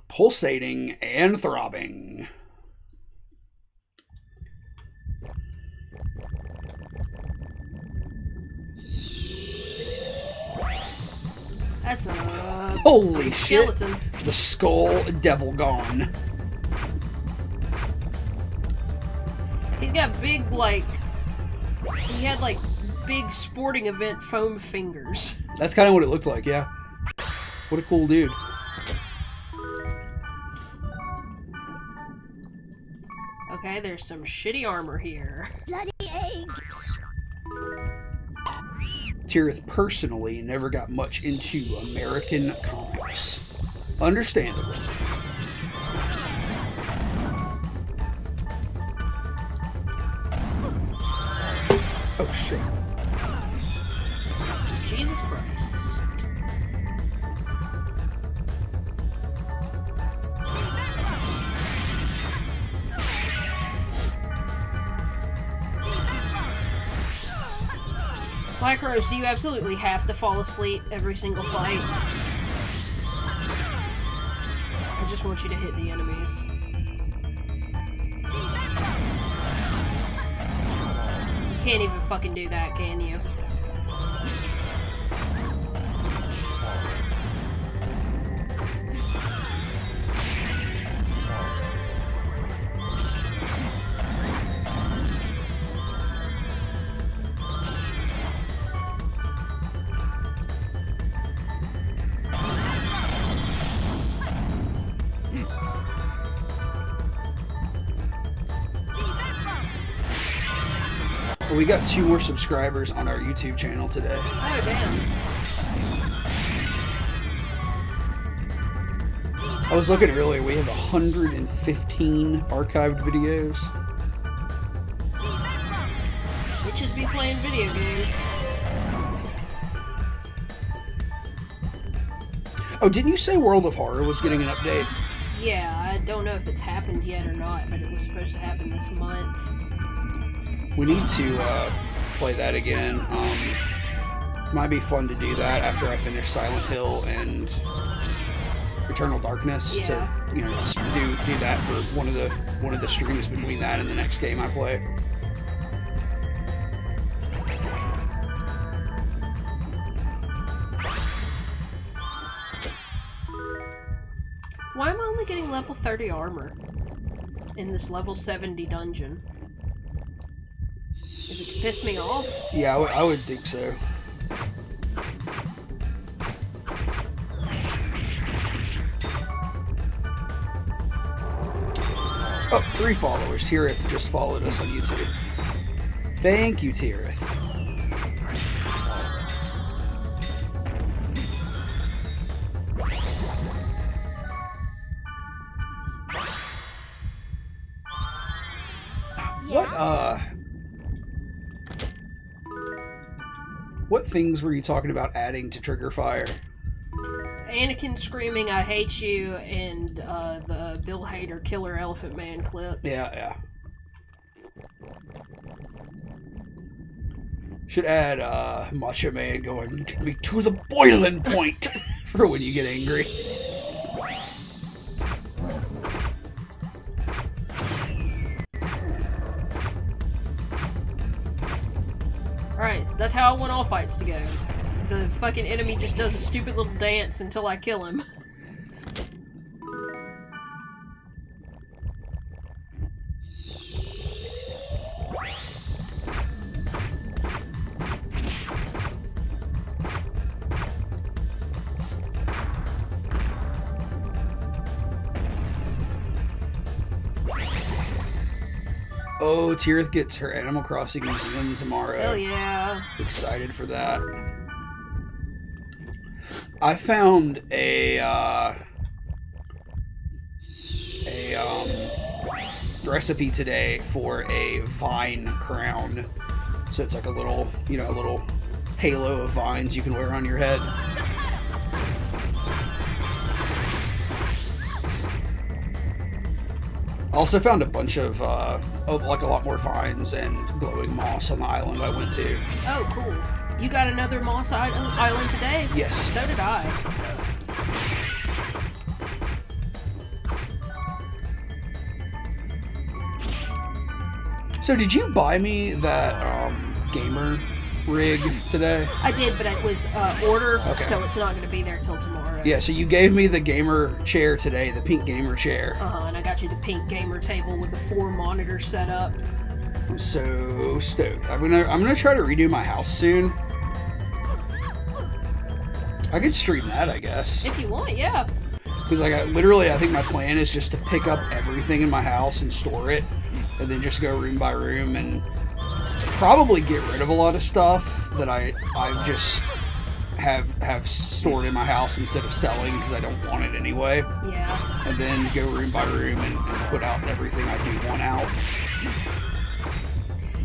Pulsating and throbbing. That's a holy skeleton. Shit. The skull devil gone. He's got big, like, he had like big sporting event foam fingers. That's kind of what it looked like, yeah. What a cool dude. Okay, there's some shitty armor here. Bloody eggs. Tirith personally never got much into American comics. Understandable. Oh shit. Jesus Christ. Black Rose, do you absolutely have to fall asleep every single fight? I just want you to hit the enemies. You can't even fucking do that, can you? We got 2 more subscribers on our YouTube channel today. Oh, damn. I was looking earlier, we have 115 archived videos. bitches be playing video games. Oh, didn't you say World of Horror was getting an update? Yeah, I don't know if it's happened yet or not, but it was supposed to happen this month. We need to play that again. Might be fun to do that after I finish Silent Hill and Eternal Darkness. Yeah. To just do that for one of the streams between that and the next game I play. Why am I only getting level 30 armor in this level 70 dungeon? Is it to piss me off? Yeah, I would think so. Oh, 3 followers. Tirith just followed us on YouTube. Thank you, Tirith. What things were you talking about adding to Trigger Fire? Anakin screaming, "I hate you," and the Bill Hader Killer Elephant Man clip. Yeah. Should add Macho Man going, "Take me to the boiling point," for when you get angry. Alright, that's how I want all fights to go. The fucking enemy just does a stupid little dance until I kill him. Oh, Tirith gets her Animal Crossing museum tomorrow. Hell yeah. Excited for that. I found a recipe today for a vine crown. So it's like a little, a little halo of vines you can wear on your head. Also found a bunch of like a lot more vines and glowing moss on the island I went to. Oh, cool. You got another moss island today? Yes. So did I. So did you buy me that gamer rig today? I did, but it was order, Okay. so it's not going to be there till tomorrow. Yeah, so you gave me the gamer chair today, the pink gamer chair. And I got you the pink gamer table with the 4 monitors set up. I'm so stoked. I'm gonna try to redo my house soon. I could stream that, I guess. If you want, yeah. Because I think my plan is just to pick up everything in my house and store it, and then just go room by room and probably get rid of a lot of stuff that I just have stored in my house instead of selling because I don't want it anyway. Yeah. And then go room by room and put out everything I do want out.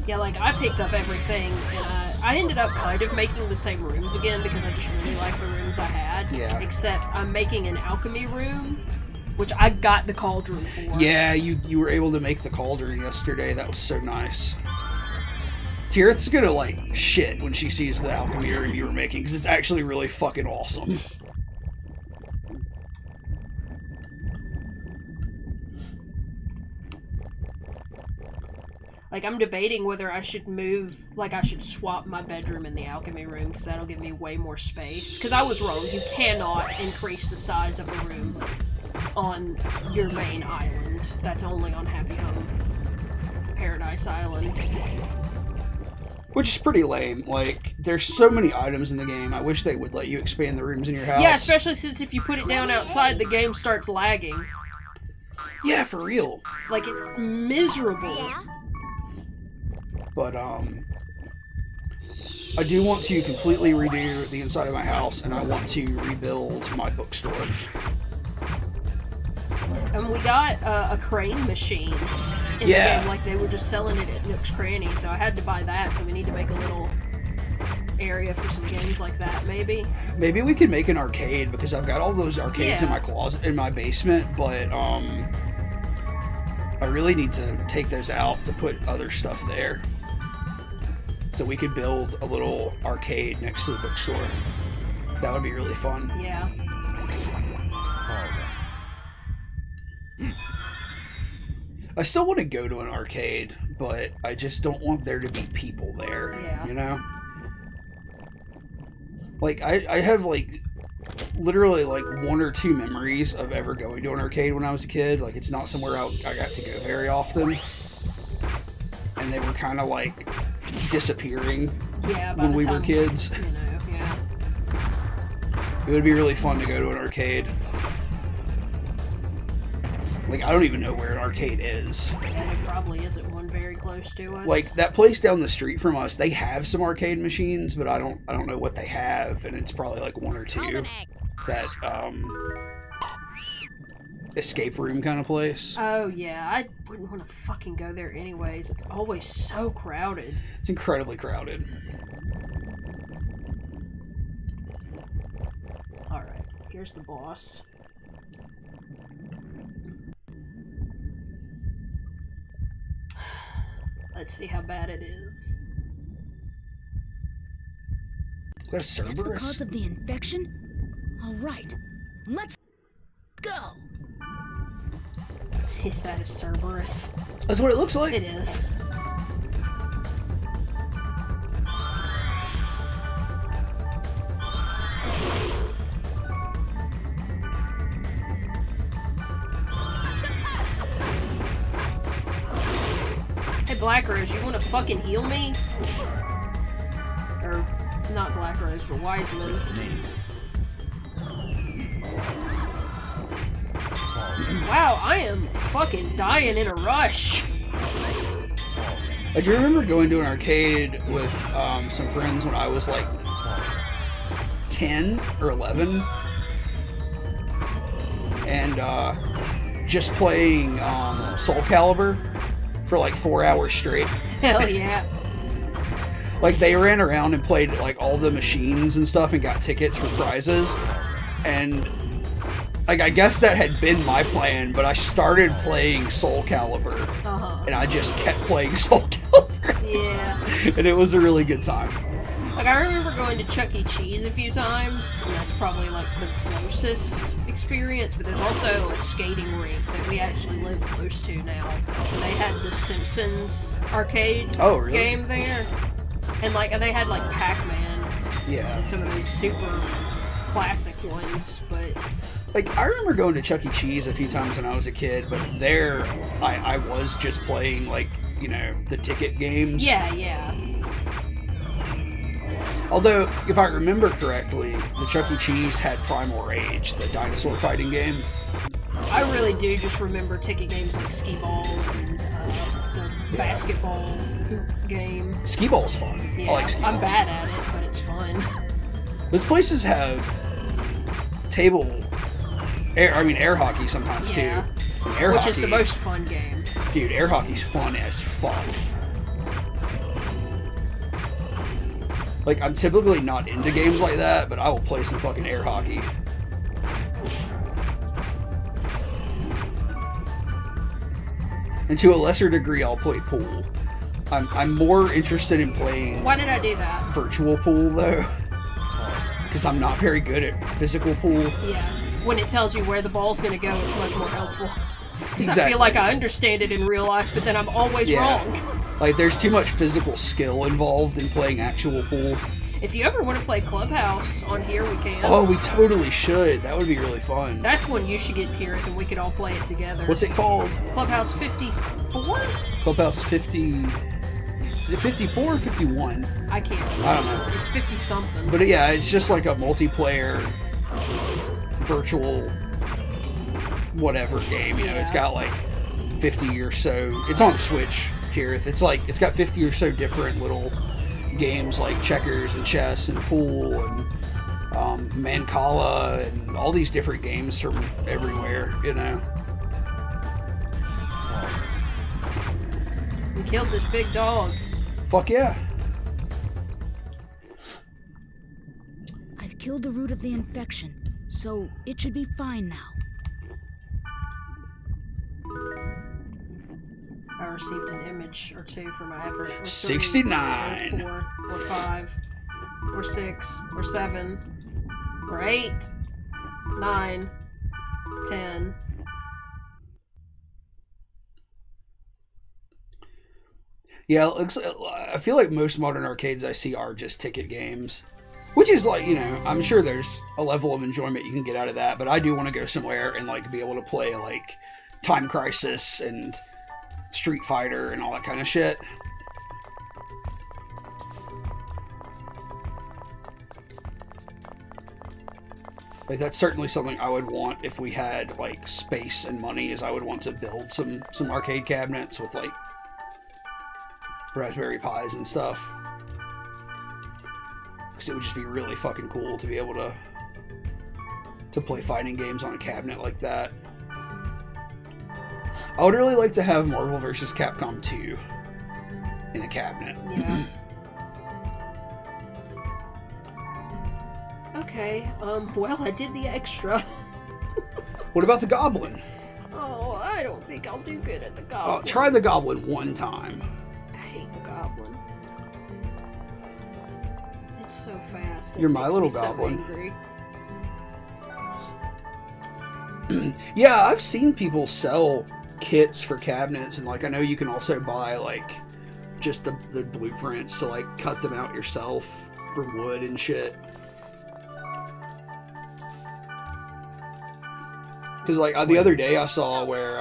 Yeah, like, I picked up everything, and I ended up kind of making the same rooms again because I just really like the rooms I had. Yeah. Except I'm making an alchemy room, which I got the cauldron for. Yeah, you were able to make the cauldron yesterday. That was so nice. Tirith's gonna, like, shit when she sees the alchemy room you were making, because it's actually really fucking awesome. Like, I'm debating whether I should I should swap my bedroom in the alchemy room, because that'll give me way more space. Because I was wrong, you cannot increase the size of a room on your main island. That's only on Happy Home Paradise Island. Which is pretty lame. Like, there's so many items in the game. I wish they would let you expand the rooms in your house. Yeah, especially since if you put it down outside, the game starts lagging. Yeah, for real. Like, it's miserable. But, I do want to completely redo the inside of my house, and I want to rebuild my bookstore. And we got a crane machine. in the game. Like, they were just selling it at Nook's Cranny, so I had to buy that, so we need to make a little area for some games like that, maybe. Maybe we could make an arcade, because I've got all those arcades in my closet, in my basement, but, I really need to take those out to put other stuff there. So we could build a little arcade next to the bookstore. That would be really fun. Yeah. I still want to go to an arcade, but I just don't want there to be people there. Yeah. You know? Like, I have, like, literally, like, 1 or 2 memories of ever going to an arcade when I was a kid. Like, it's not somewhere I got to go very often. And they were kind of, like, disappearing when we were kids. You know, yeah. It would be really fun to go to an arcade. Like, I don't even know where an arcade is. Yeah, there probably isn't one very close to us. Like, that place down the street from us, they have some arcade machines, but I don't know what they have, and it's probably like 1 or 2. That, escape room kind of place. Oh, yeah. I wouldn't want to fucking go there anyways. It's always so crowded. It's incredibly crowded. Alright, here's the boss. Let's see how bad it is. That's the cause of the infection? All right, let's go. Is that a Cerberus? That's what it looks like. It is. Hey, Black Rose, you want to fucking heal me? Or, not Black Rose, but Wiseman. Wow, I am fucking dying in a rush. I do remember going to an arcade with some friends when I was like 10 or 11. And just playing Soul Calibur for like 4 hours straight. Hell yeah. Like, they ran around and played like all the machines and stuff and got tickets for prizes. And like, I guess that had been my plan, but I started playing Soul Calibur. And I just kept playing Soul Calibur. Yeah. And it was a really good time. Like, I remember going to Chuck E. Cheese a few times, and that's probably like the closest experience, but there's also a skating rink that we actually live close to now. And they had the Simpsons arcade game there. And like, they had like Pac-Man. Yeah. And some of those super classic ones, but like, I remember going to Chuck E. Cheese a few times when I was a kid, but there I was just playing, like, you know, the ticket games. Yeah, yeah. Although, if I remember correctly, the Chuck E. Cheese had Primal Rage, the dinosaur fighting game. I really do just remember ticket games like Skee Ball and the basketball hoop game. Skee Ball's fun. Yeah, I like Skee Ball. I'm bad at it, but it's fun. Those places have air hockey sometimes too. Which is the most fun game. Dude, air hockey's fun as fuck. Like, I'm typically not into games like that, but I will play some fucking air hockey. And to a lesser degree, I'll play pool. I'm more interested in playing... Why did I do that? Virtual pool, though. Because I'm not very good at physical pool. Yeah. When it tells you where the ball's going to go, it's much more helpful. Because Exactly. I feel like I understand it in real life, but then I'm always wrong. Like, there's too much physical skill involved in playing actual pool. If you ever want to play Clubhouse on here, we can. Oh, we totally should. That would be really fun. That's one you should get, Tirith, and we could all play it together. What's it called? Clubhouse 54? Clubhouse 50... Is it 54 or 51? I can't remember. I don't know. It's 50-something. But yeah, it's just like a multiplayer virtual whatever game. You know, it's got like 50 or so. It's on Switch, Tirith. It's like, it's got 50 or so different little games like checkers and chess and pool and Mancala and all these different games from everywhere, you know. We killed this big dog. Fuck yeah. I've killed the root of the infection, so it should be fine now. I received an image or two for my effort. We're 69. 4, or 5, or 6, or 7, or 8, 9, 10. Yeah, it looks, I feel like most modern arcades I see are just ticket games. Which is like, you know, I'm sure there's a level of enjoyment you can get out of that, but I do want to go somewhere and like be able to play like Time Crisis and Street Fighter and all that kind of shit. Like that's certainly something I would want if we had like space and money, is I would want to build some arcade cabinets with like Raspberry Pis and stuff. Because it would just be really fucking cool to be able to play fighting games on a cabinet like that. I would really like to have Marvel vs. Capcom 2 in a cabinet. Yeah. Okay, well, I did the extra. What about the Goblin? Oh, I don't think I'll do good at the Goblin. Try the Goblin one time. I hate the Goblin. It's so fast. You're my little so Goblin. angry. Yeah, I've seen people sell kits for cabinets, and like I know you can also buy like just the blueprints to like cut them out yourself from wood and shit. Because like the other day I saw where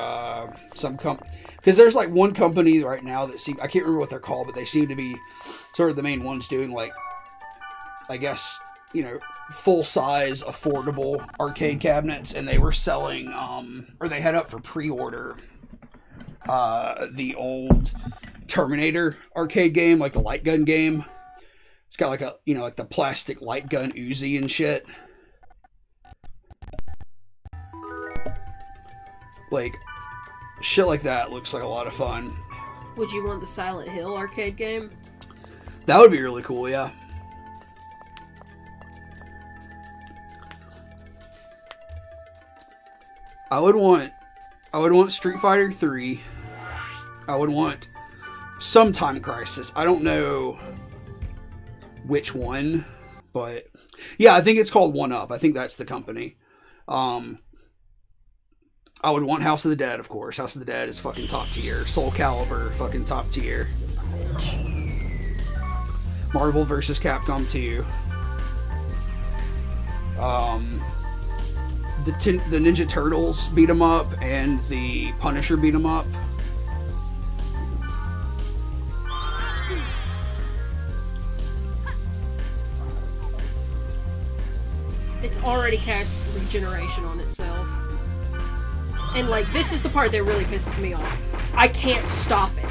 because there's like one company right now that I can't remember what they're called, but they seem to be sort of the main ones doing like, I guess, you know, full-size, affordable arcade cabinets, and they were selling, or they had up for pre-order, the old Terminator arcade game, like the light gun game. It's got like a, you know, like the plastic light gun Uzi and shit. Like, shit like that looks like a lot of fun. Would you want the Silent Hill arcade game? That would be really cool, yeah. I would want Street Fighter 3. I would want some Time Crisis. I don't know which one, but yeah, I think it's called 1UP. I think that's the company. I would want House of the Dead, of course. House of the Dead is fucking top tier. Soul Calibur, fucking top tier. Marvel vs. Capcom 2. The Ninja Turtles beat 'em up and the Punisher beat 'em up. It's already cast regeneration on itself. And like, this is the part that really pisses me off. I can't stop it.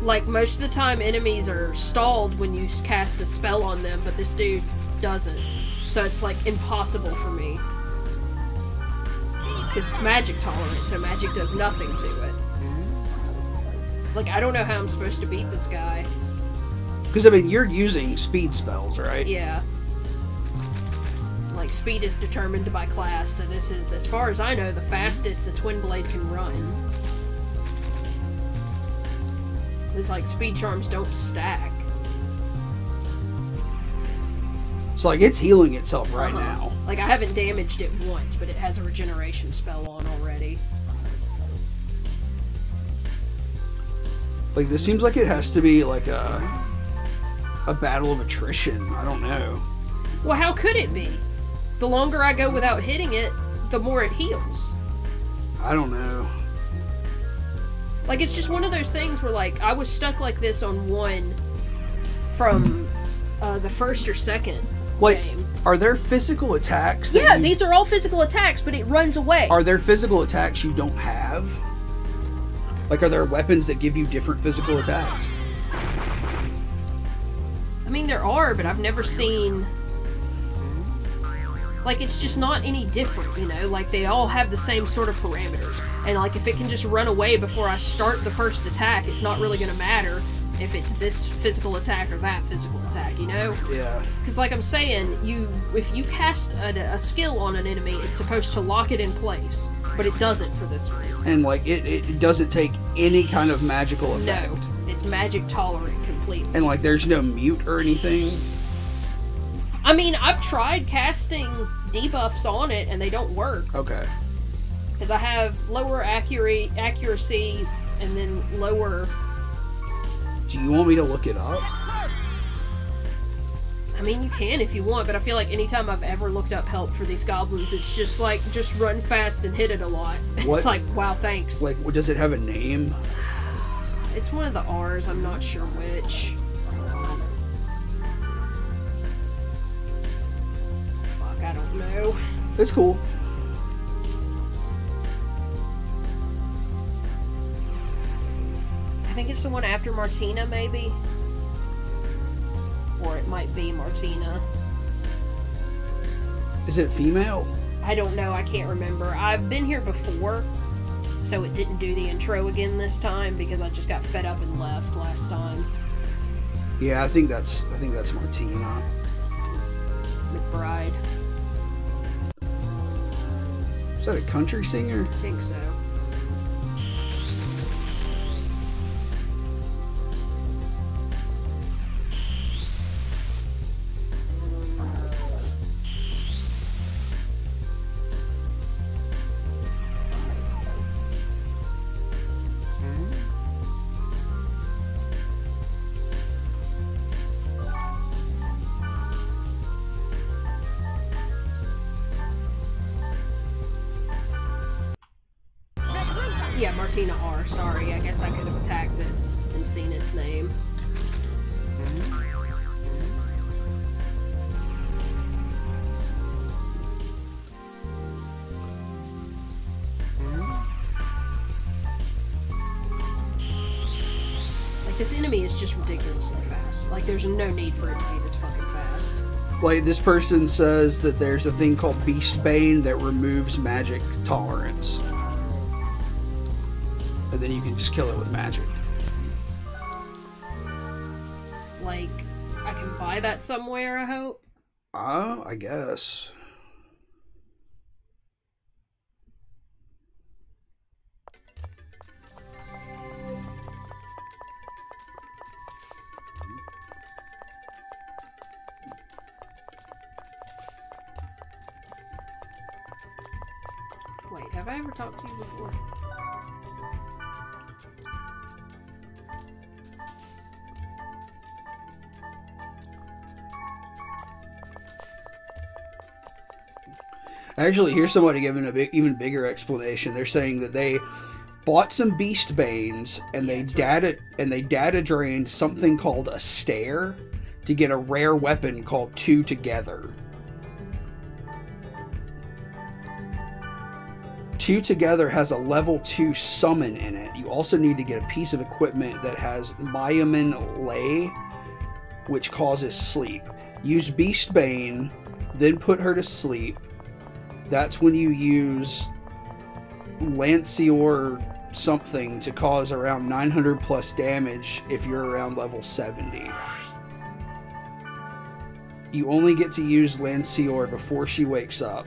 Like, most of the time enemies are stalled when you cast a spell on them, but this dude doesn't. So it's like impossible for me. Because it's magic tolerant, so magic does nothing to it. Like, I don't know how I'm supposed to beat this guy. Because, I mean, you're using speed spells, right? Yeah. Like, speed is determined by class, so this is, as far as I know, the fastest the Twin Blade can run. It's like, speed charms don't stack. So, like, it's healing itself right now. Like, I haven't damaged it once, but it has a regeneration spell on already. Like, this seems like it has to be, like, a battle of attrition. I don't know. Well, how could it be? The longer I go without hitting it, the more it heals. I don't know. Like, it's just one of those things where, like, I was stuck like this on one from the first or second game. Are there physical attacks? Yeah, these are all physical attacks, but it runs away. Are there physical attacks you don't have? Like, are there weapons that give you different physical attacks? I mean, there are, but I've never seen... Like, it's just not any different, you know? Like, they all have the same sort of parameters. And, like, if it can just run away before I start the first attack, it's not really gonna matter if it's this physical attack or that physical attack, you know? Yeah. Because, like I'm saying, if you cast a skill on an enemy, it's supposed to lock it in place. But it doesn't for this one. And, like, it doesn't take any kind of magical effect. No, it's magic tolerant completely. And, like, there's no mute or anything. I mean, I've tried casting debuffs on it, and they don't work. Okay. Because I have lower accuracy, and then lower... Do you want me to look it up? I mean, you can if you want, but I feel like anytime I've ever looked up help for these goblins, it's just like, just run fast and hit it a lot. What? It's like, wow, thanks. Like, does it have a name? It's one of the R's, I'm not sure which. Fuck, I don't know. It's cool. I think it's the one after Martina, maybe? Or it might be Martina. Is it female? I don't know, I can't remember. I've been here before, so it didn't do the intro again this time because I just got fed up and left last time. Yeah, I think that's Martina. McBride. Is that a country singer? I think so. Yeah, Martina R. Sorry, I guess I could have attacked it and seen its name. Like, this enemy is just ridiculously fast. Like, there's no need for it to be this fucking fast. Like, this person says that there's a thing called Beastbane that removes magic tolerance. And then you can just kill it with magic. Like, I can buy that somewhere, I hope? I guess. Wait, have I ever talked to you before? Actually, here's somebody giving a even bigger explanation. They're saying that they bought some Beastbanes and they data drained something called a Stare to get a rare weapon called Two Together. Two Together has a level 2 summon in it. You also need to get a piece of equipment that has Myamin Lay, which causes sleep. Use Beastbane, then put her to sleep. That's when you use Lancior something to cause around 900 plus damage if you're around level 70. You only get to use Lancior before she wakes up.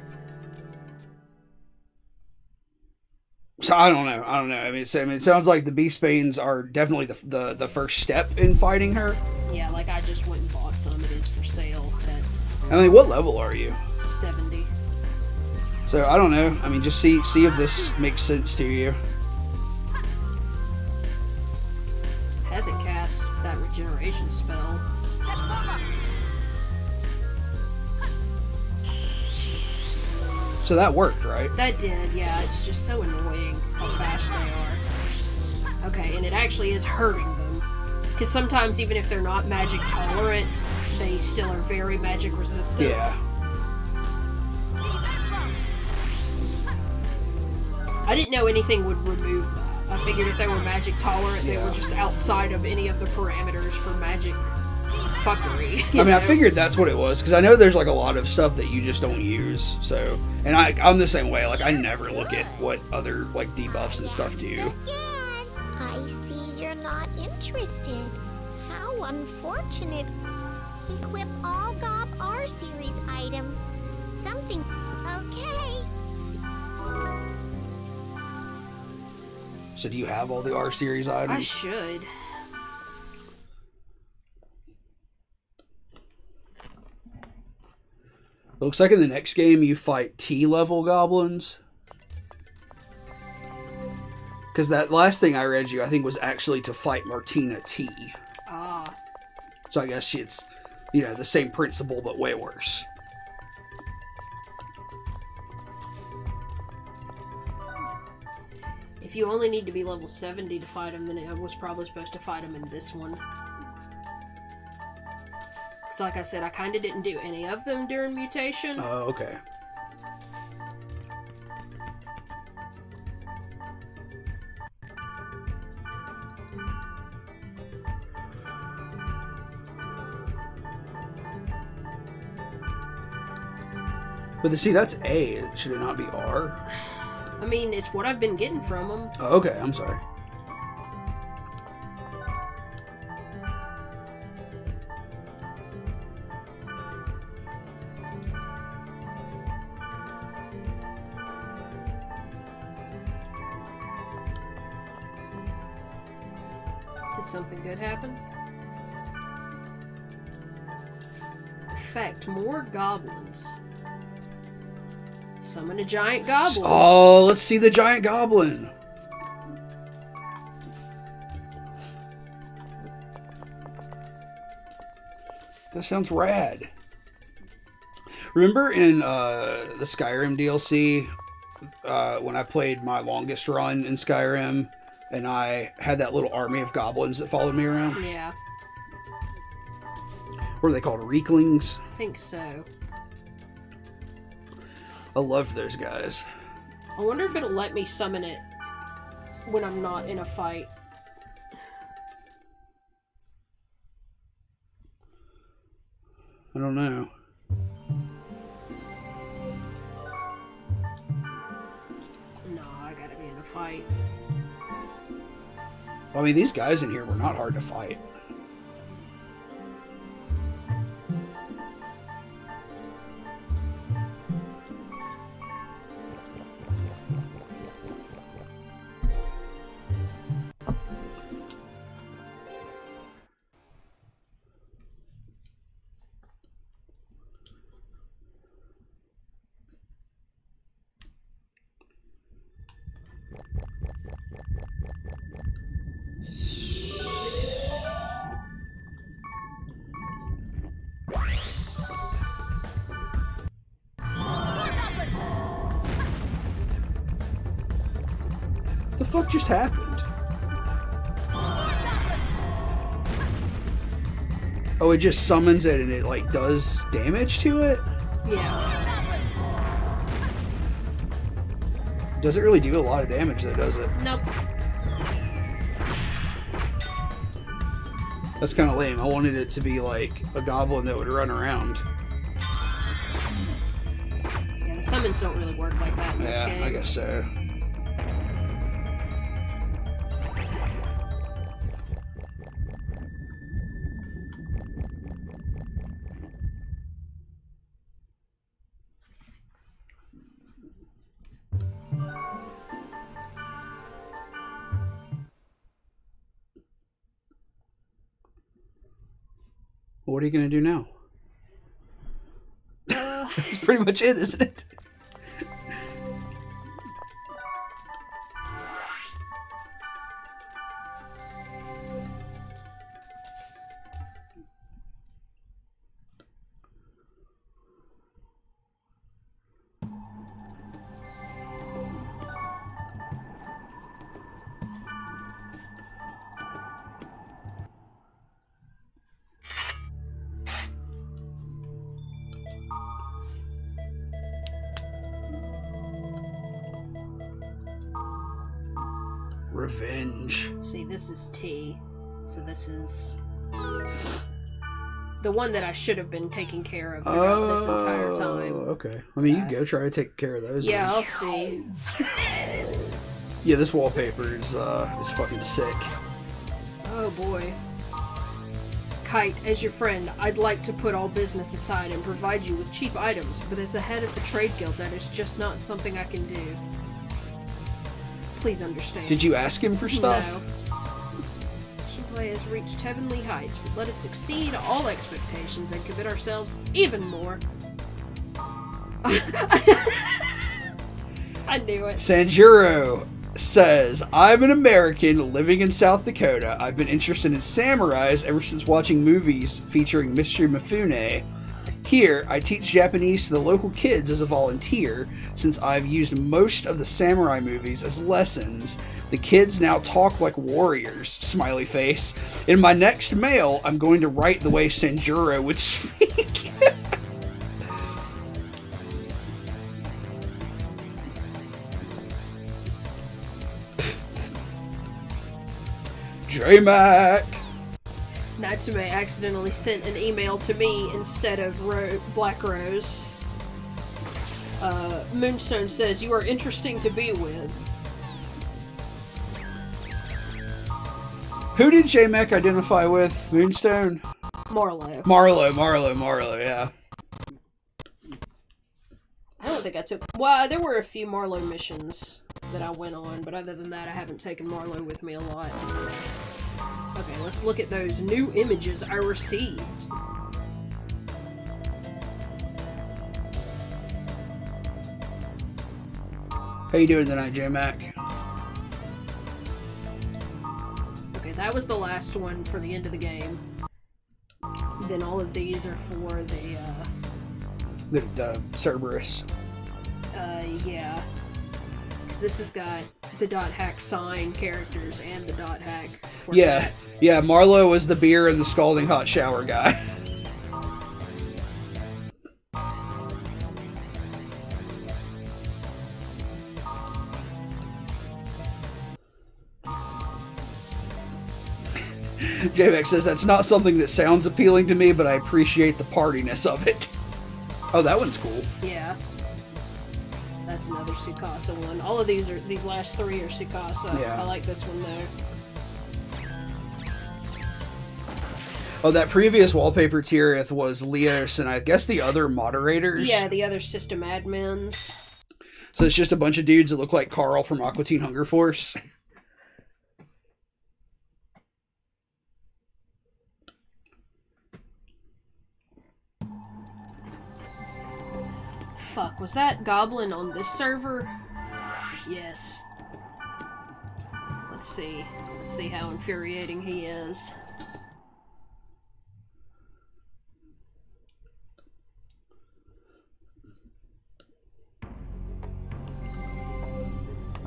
So I don't know. I mean, it sounds like the Beastbanes are definitely the first step in fighting her. Yeah, like I just went and bought some. It is for sale at I mean, what level are you? 70. So I don't know. I mean, just see if this makes sense to you. Hasn't cast that regeneration spell. So that worked, right? That did, yeah. It's just so annoying how fast they are. Okay, and it actually is hurting them. Because sometimes even if they're not magic tolerant, they still are very magic resistant. Yeah. I didn't know anything would remove that. I figured if they were magic tolerant, they were just outside of any of the parameters for magic fuckery. I mean, I figured that's what it was, because I know there's like a lot of stuff that you just don't use. So, and I'm the same way. Like, I never look at what other like debuffs and stuff do. Again, I see you're not interested. How unfortunate. Equip all Gob R series items. Something. Okay. So, do you have all the R series items? I should. Looks like in the next game you fight T-level goblins. Because that last thing I read you, I think, was actually to fight Martina T. Ah. So I guess it's, you know, the same principle, but way worse. If you only need to be level 70 to fight him, then I was probably supposed to fight him in this one. Because like I said, I kind of didn't do any of them during mutation. Oh, okay. But see, that's A. Should it not be R? I mean, it's what I've been getting from him. Oh, okay, I'm sorry. Did something good happen? Effect, more goblins. Summon a giant goblin. Oh, let's see the giant goblin. That sounds rad. Remember in the Skyrim DLC, when I played my longest run in Skyrim, and I had that little army of goblins that followed me around? Yeah. What are they called? Reeklings? I think so. I loved those guys. I wonder if it'll let me summon it when I'm not in a fight. I don't know. No, I gotta be in a fight. I mean, these guys in here were not hard to fight. The fuck just happened? Oh, it just summons it and it like does damage to it? Yeah. Does it really do a lot of damage though, does it? Nope. That's kind of lame. I wanted it to be like a goblin that would run around. Yeah, the summons don't really work like that in this game. Yeah, I guess so. What are you going to do now? That's pretty much it, isn't it? Revenge. See, this is T. So this is... The one that I should have been taking care of throughout this entire time. Okay. I mean, you can go try to take care of those. Yeah, then. I'll see. Yeah, this wallpaper is fucking sick. Oh boy. Kite, as your friend, I'd like to put all business aside and provide you with cheap items, but as the head of the trade guild, that is just not something I can do. Please understand. Did you ask him for stuff? No. Shinplay has reached heavenly heights, but let us exceed all expectations and commit ourselves even more. I knew it. Sanjuro says, I'm an American living in South Dakota. I've been interested in samurais ever since watching movies featuring Mr. Mifune. Here, I teach Japanese to the local kids as a volunteer, since I've used most of the samurai movies as lessons. The kids now talk like warriors, smiley face. In my next mail, I'm going to write the way Sanjuro would speak. J-Mac! Natsume accidentally sent an email to me instead of Black Rose. Moonstone says, you are interesting to be with. Who did J-Mac identify with? Moonstone? Marlowe. Marlowe, yeah. I don't think I took... Well, there were a few Marlowe missions that I went on, but other than that, I haven't taken Marlowe with me a lot. Okay, let's look at those new images I received. How you doing tonight, J-Mac? Okay, that was the last one for the end of the game. Then all of these are for The Cerberus. Yeah. Because this has got the Dot Hack sign characters and the Dot Hack. Yeah, yeah, Marlowe was the beer and the scalding hot shower guy. J-Mac says, that's not something that sounds appealing to me, but I appreciate the partiness of it. Oh, that one's cool. Yeah. That's another Tsukasa one. All of these last three are Tsukasa. Yeah. I like this one though. Oh, that previous wallpaper tier was Leos and I guess the other moderators. Yeah, the other system admins. So it's just a bunch of dudes that look like Carl from Aqua Teen Hunger Force. Fuck, was that Goblin on this server? Yes. Let's see. Let's see how infuriating he is.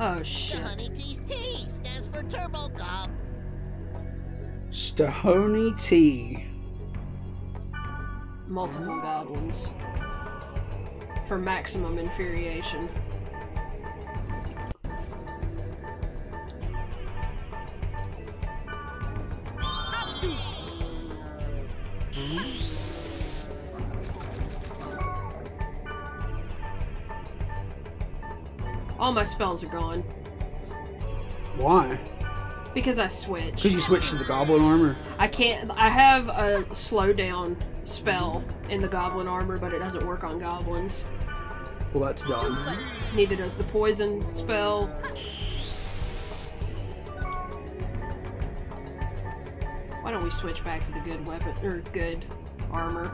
Oh shit. Stahoney T stands for Turbo Gob. Stahoney T. Multiple goblins. For maximum infuriation. All my spells are gone. Why? Because I switched. Because you switched to the Goblin armor? I can't. I have a slowdown spell in the Goblin armor, but it doesn't work on goblins. Well, that's dumb. Neither does the poison spell. Why don't we switch back to the good weapon, or good armor?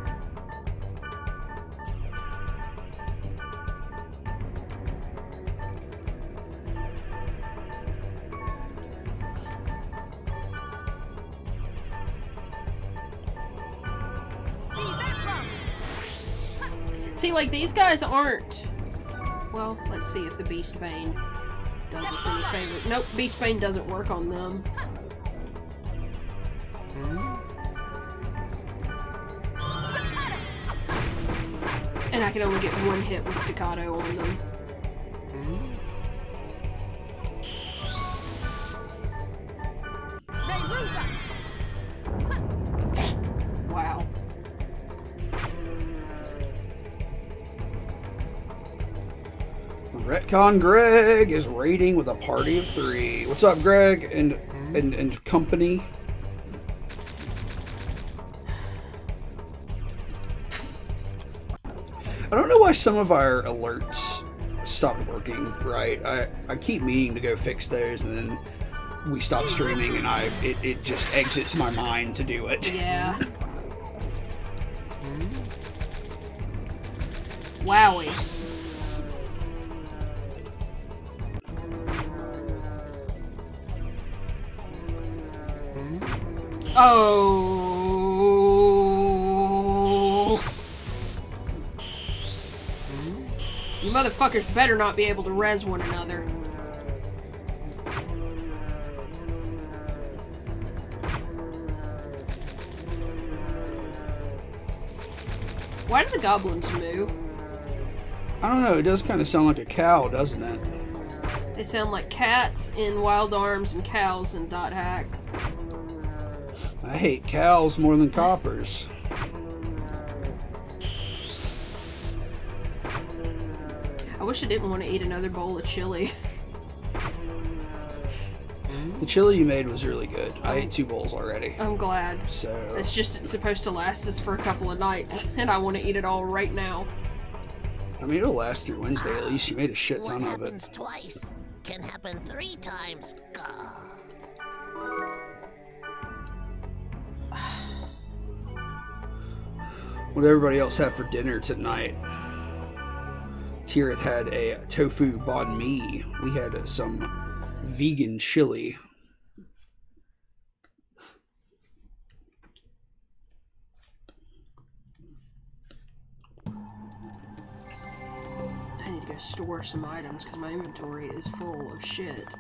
See, like, these guys aren't... Well, let's see if the Beastbane does us any favor. Nope, Beastbane doesn't work on them. And I can only get one hit with Staccato on them. Wow. Retcon Greg is raiding with a party of 3. What's up, Greg and company? I don't know why some of our alerts stopped working, right? I keep meaning to go fix those, and then we stop streaming, and it just exits my mind to do it. Yeah. Wowie. Oh. You motherfuckers better not be able to res one another. Why do the goblins moo? I don't know, it does kind of sound like a cow, doesn't it? They sound like cats in Wild Arms and cows in Dot Hack. I hate cows more than coppers. I wish I didn't want to eat another bowl of chili. The chili you made was really good. I ate 2 bowls already. I'm glad. So it's just supposed to last us for a couple of nights, and I want to eat it all right now. I mean, it'll last through Wednesday at least. You made a shit ton of it. What happens twice can happen 3 times. What did everybody else have for dinner tonight? Tirith had a tofu banh mi. We had some vegan chili. I need to go store some items because my inventory is full of shit.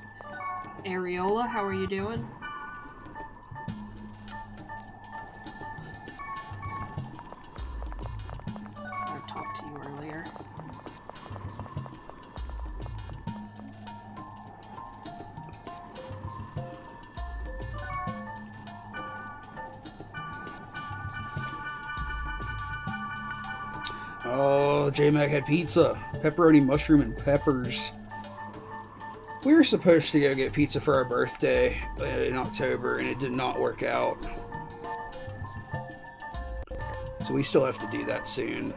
Areola, how are you doing? I talked to you earlier. Oh, J-Mac had pizza. Pepperoni, mushroom, and peppers. We were supposed to go get pizza for our birthday in October, and it did not work out. So we still have to do that soon.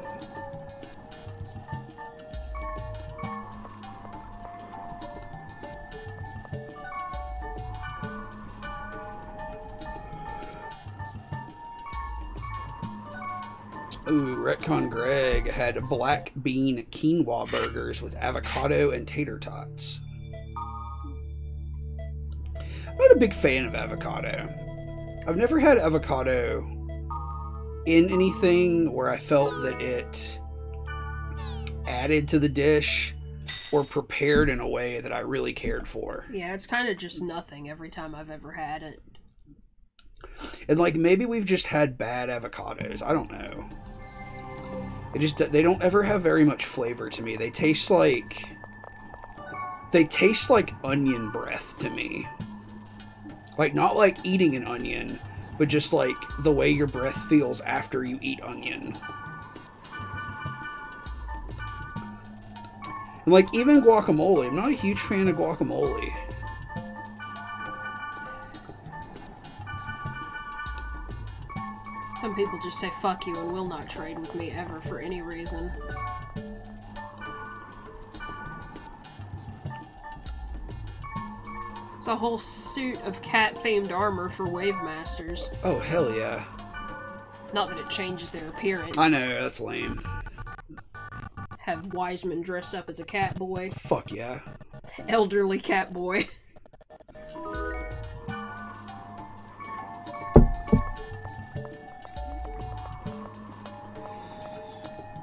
Ooh, Retcon Greg had black bean quinoa burgers with avocado and tater tots. I'm not a big fan of avocado. I've never had avocado in anything where I felt that it added to the dish or prepared in a way that I really cared for. Yeah, it's kind of just nothing every time I've ever had it. And like maybe we've just had bad avocados. I don't know. They don't ever have very much flavor to me. They taste like onion breath to me. Like not like eating an onion, but just like the way your breath feels after you eat onion. And like even guacamole, I'm not a huge fan of guacamole. Some people just say fuck you and will not trade with me ever for any reason. It's a whole suit of cat-themed armor for Wave Masters. Oh, hell yeah. Not that it changes their appearance. I know, that's lame. Have Wiseman dressed up as a cat boy. Fuck yeah. Elderly cat boy.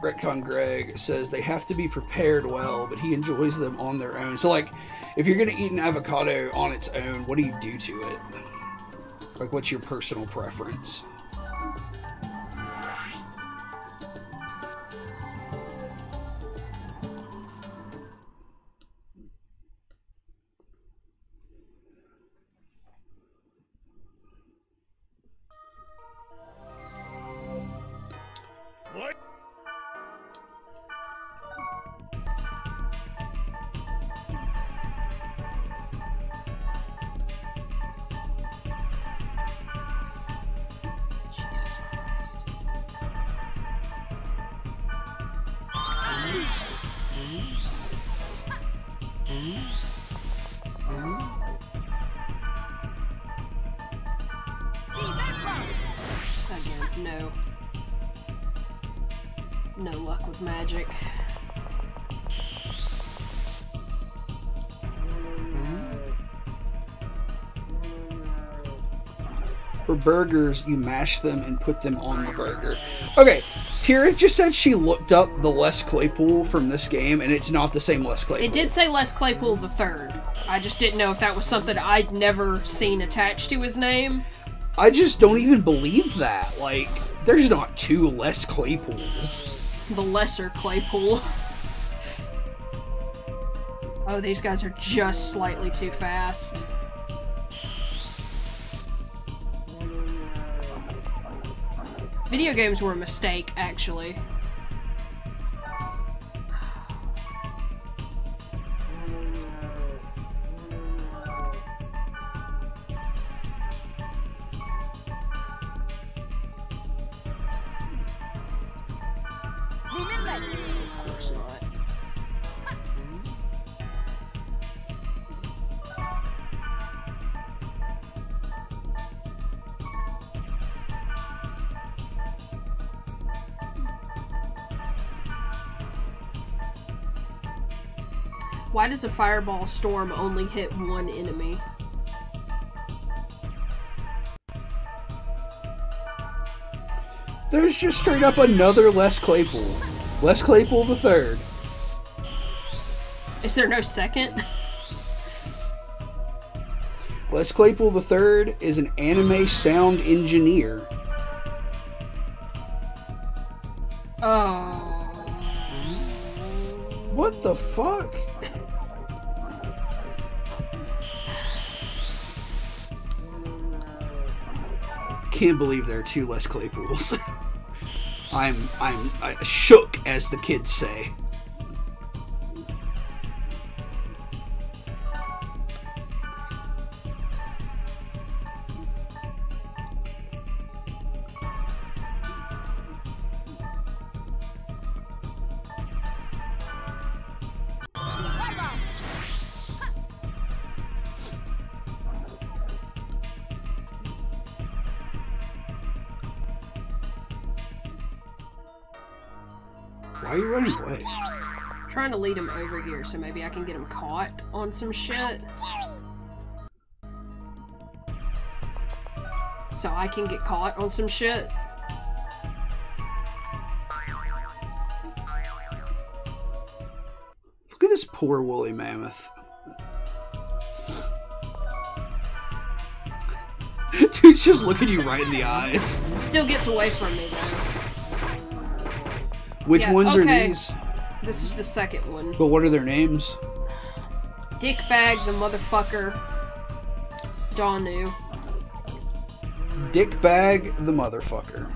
Retcon Greg says they have to be prepared well, but he enjoys them on their own. So, like, if you're going to eat an avocado on its own, what do you do to it? Like, what's your personal preference? no luck with magic. For burgers, you mash them and put them on the burger. Okay, Tira just said she looked up the Les Claypool from this game, and it's not the same Les Claypool. It did say Les Claypool III. I just didn't know if that was something I'd never seen attached to his name. I just don't even believe that. Like, there's not two Les Claypools. The lesser Claypool. Oh, these guys are just slightly too fast. Video games were a mistake, actually. Of course not. Why does a fireball storm only hit one enemy? There's just straight up another Les Claypool. Les Claypool III. Is there no second? Les Claypool III is an anime sound engineer. Oh. What the fuck? Can't believe there are two Les Claypools. I'm shook, as the kids say. Why are you running away? I'm trying to lead him over here so maybe I can get him caught on some shit. So I can get caught on some shit. Look at this poor woolly mammoth. Dude's just looking you right in the eyes. Still gets away from me though. Which ones are okay. these? This is the second one. But what are their names? Dickbag the motherfucker. Donu. Dickbag the motherfucker.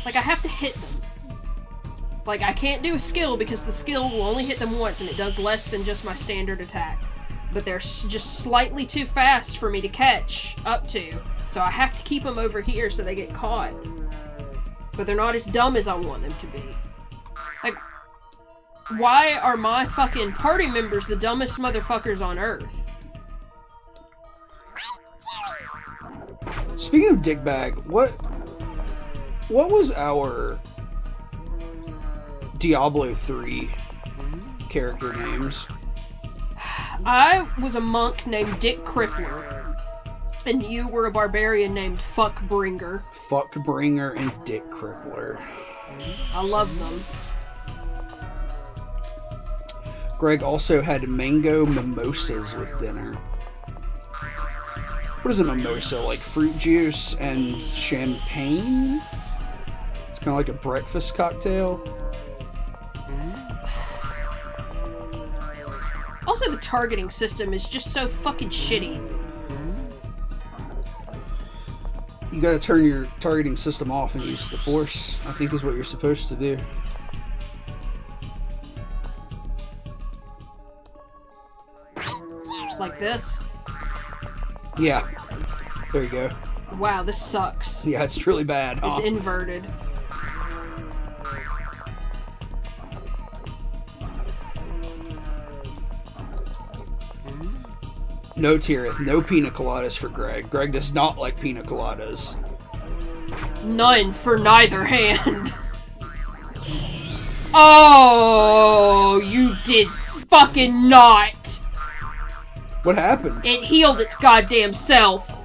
Like, I have to hit them. Like, I can't do a skill because the skill will only hit them once and it does less than just my standard attack. But they're just slightly too fast for me to catch up to. So I have to keep them over here so they get caught. But they're not as dumb as I want them to be. Like, why are my fucking party members the dumbest motherfuckers on Earth? Speaking of Dickbag, what was our Diablo 3 character names? I was a monk named Dick Crippler. And you were a barbarian named Fuckbringer. Fuckbringer and Dick Crippler. I love them. Greg also had mango mimosas with dinner. What is a mimosa? Like fruit juice and champagne? It's kind of like a breakfast cocktail. Also, the targeting system is just so fucking shitty. You gotta turn your targeting system off and use the force, I think is what you're supposed to do. Like this? Yeah. There you go. Wow, this sucks. Yeah, it's really bad, huh? It's inverted. No Tirith, no pina coladas for Greg. Greg does not like pina coladas. None for neither hand. Oh, you did fucking not. What happened? It healed its goddamn self.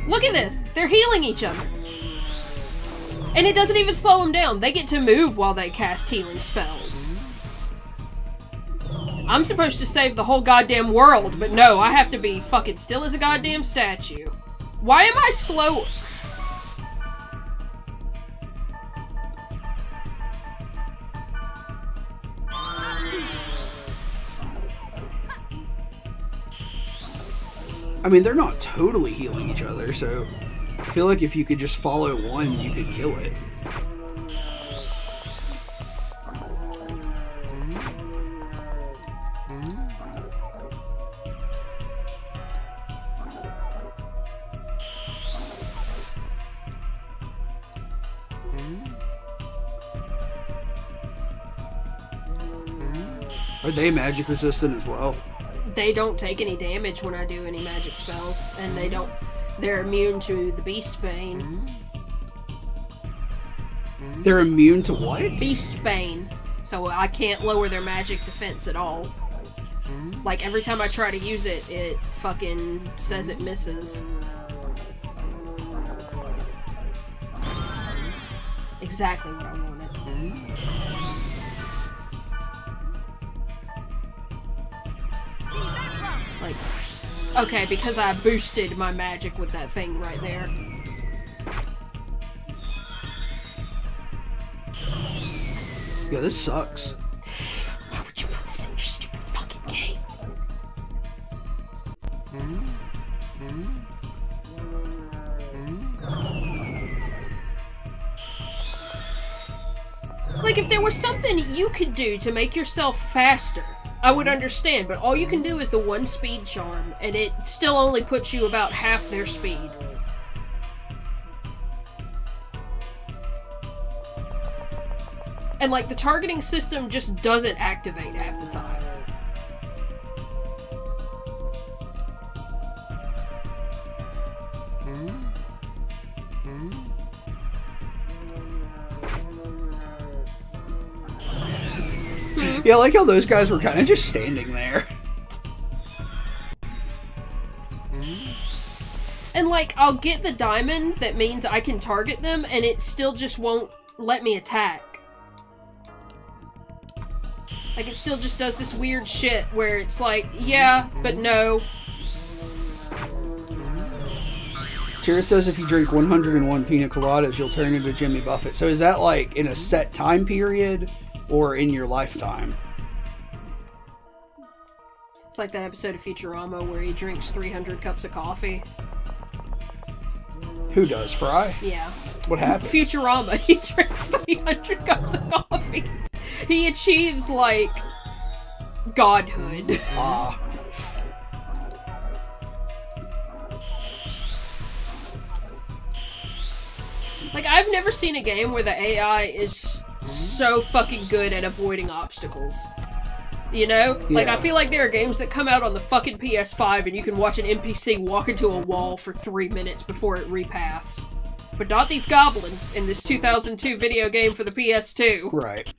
Look at this. They're healing each other. And it doesn't even slow them down. They get to move while they cast healing spells. I'm supposed to save the whole goddamn world, but no, I have to be fucking still as a goddamn statue. Why am I slow? I mean, they're not totally healing each other, so I feel like if you could just follow one, you could kill it. Are they magic resistant as well? They don't take any damage when I do any magic spells, and they're immune to the Beast Bane. They're immune to what? Beast Bane. So I can't lower their magic defense at all. Like, every time I try to use it, it fucking says it misses. Exactly what I wanted. Like, okay, because I boosted my magic with that thing right there. Yeah, this sucks. Why would you put this in your stupid fucking game? Like, if there was something you could do to make yourself faster, I would understand, but all you can do is the one speed charm, and it still only puts you about half their speed. And, like, the targeting system just doesn't activate half the time. Yeah, I like how those guys were kind of just standing there. And, like, I'll get the diamond that means I can target them, and it still just won't let me attack. Like, it still just does this weird shit where it's like, yeah, but no. Tira says if you drink 101 pina coladas, you'll turn into Jimmy Buffett. So is that, like, in a set time period, or in your lifetime? It's like that episode of Futurama where he drinks 300 cups of coffee. Who does? Fry? Yeah. What happened? Futurama. He drinks 300 cups of coffee. He achieves, like, godhood. Ah. Like, I've never seen a game where the AI is so fucking good at avoiding obstacles. You know? Like, I feel like there are games that come out on the fucking PS5 and you can watch an NPC walk into a wall for 3 minutes before it repaths. But not these goblins in this 2002 video game for the PS2. Right.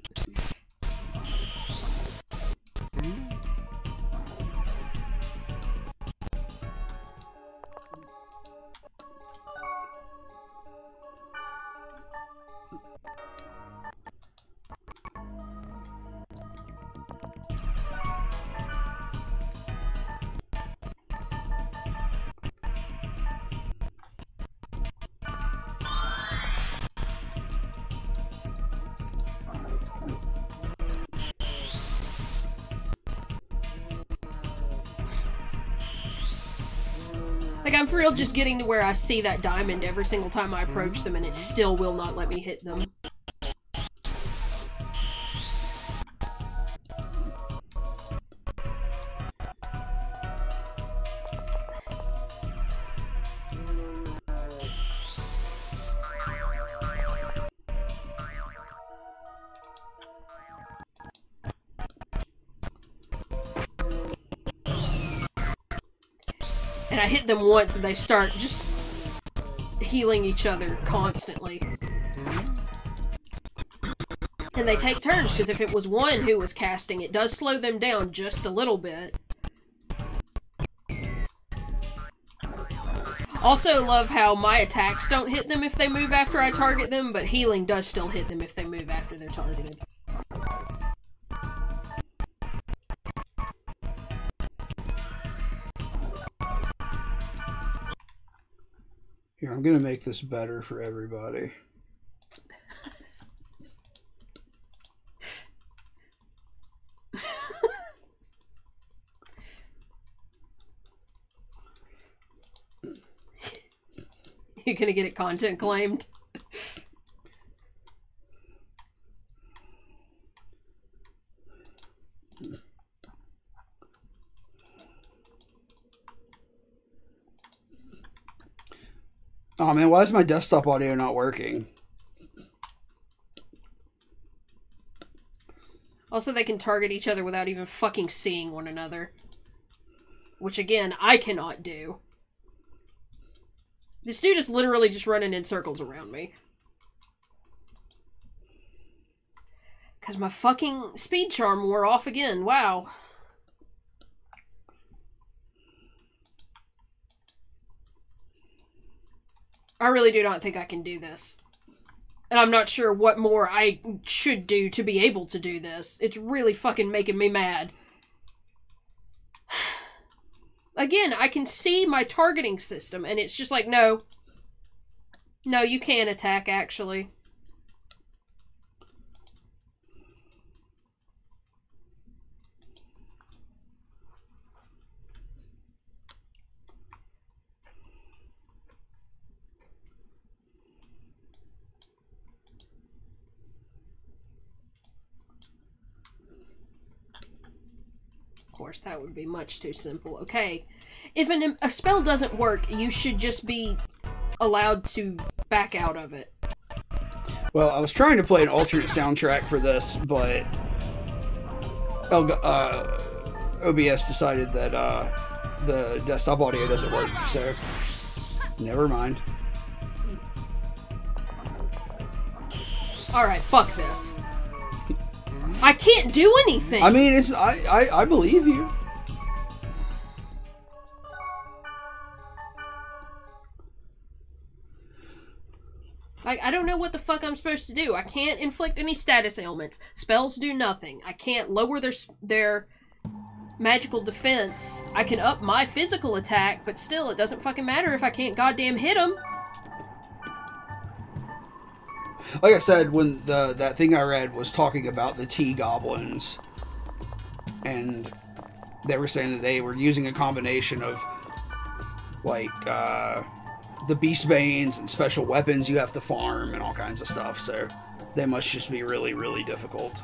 Like, I'm for real just getting to where I see that diamond every single time I approach them, and it still will not let me hit them. And I hit them once and they start just healing each other constantly. And they take turns, because if it was one who was casting, it does slow them down just a little bit. Also love how my attacks don't hit them if they move after I target them, but healing does still hit them if they move after they're targeted. Here, I'm gonna make this better for everybody. You're gonna get it content claimed. Oh man, why is my desktop audio not working? Also, they can target each other without even fucking seeing one another. Which, again, I cannot do. This dude is literally just running in circles around me. Because my fucking speed charm wore off again. Wow. I really do not think I can do this. And I'm not sure what more I should do to be able to do this. It's really fucking making me mad. Again, I can see my targeting system, and it's just like, no. No, you can't attack, actually. Of course, that would be much too simple. Okay, if a spell doesn't work, you should just be allowed to back out of it. Well, I was trying to play an alternate soundtrack for this, but OBS decided that the desktop audio doesn't work, so never mind. Alright, fuck this. I can't do anything! I mean, it's I believe you. I don't know what the fuck I'm supposed to do. I can't inflict any status ailments. Spells do nothing. I can't lower their magical defense. I can up my physical attack, but still, it doesn't fucking matter if I can't goddamn hit them. Like I said, when that thing I read was talking about the T-Goblins, and they were saying that they were using a combination of, like, the Beastbanes and special weapons you have to farm and all kinds of stuff, so they must just be really, really difficult.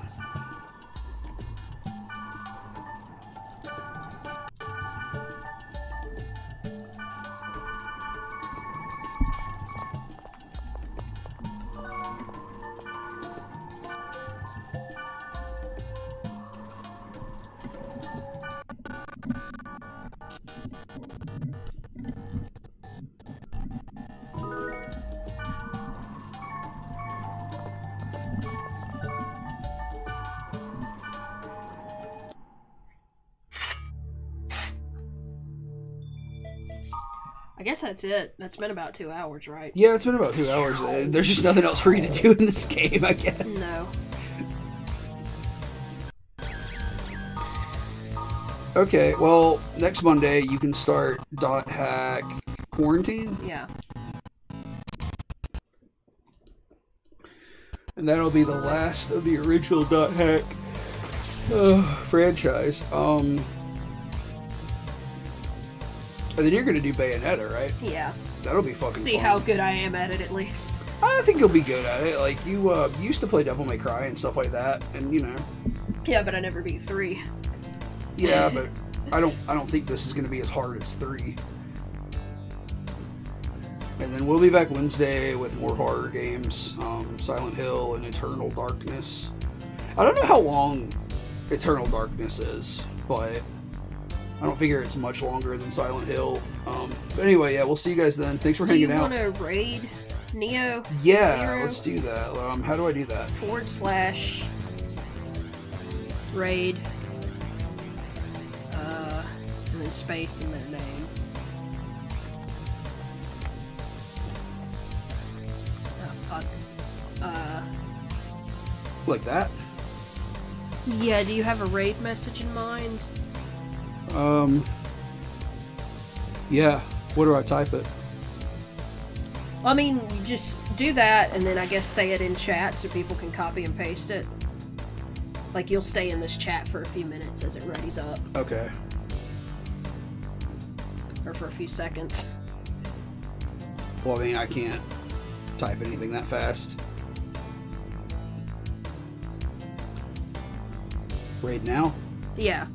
I guess that's it. That's been about 2 hours, right? Yeah, it's been about 2 hours. There's just nothing else for you to do in this game, I guess. No. Okay, well, next Monday you can start .hack Quarantine. Yeah. And that'll be the last of the original .hack franchise. And then you're gonna do Bayonetta, right? Yeah. That'll be fucking See fun. how good I am at it, at least. I think you'll be good at it. Like, you used to play Devil May Cry and stuff like that, and, you know. Yeah, but I never beat 3. Yeah, but I don't think this is gonna be as hard as 3. And then we'll be back Wednesday with more horror games. Silent Hill and Eternal Darkness. I don't know how long Eternal Darkness is, but I don't figure it's much longer than Silent Hill. But anyway, yeah, we'll see you guys then. Thanks for hanging out. Do you want to raid Neo? Yeah, 0? let's do that. How do I do that? / raid. And then space and then name. Oh, fuck. Like that? Yeah, do you have a raid message in mind? Yeah. What do I type it? I mean, you just do that, and then I guess say it in chat so people can copy and paste it. Like, you'll stay in this chat for a few minutes as it readies up. Okay. Or for a few seconds. Well, I mean, I can't type anything that fast. Raid now? Yeah.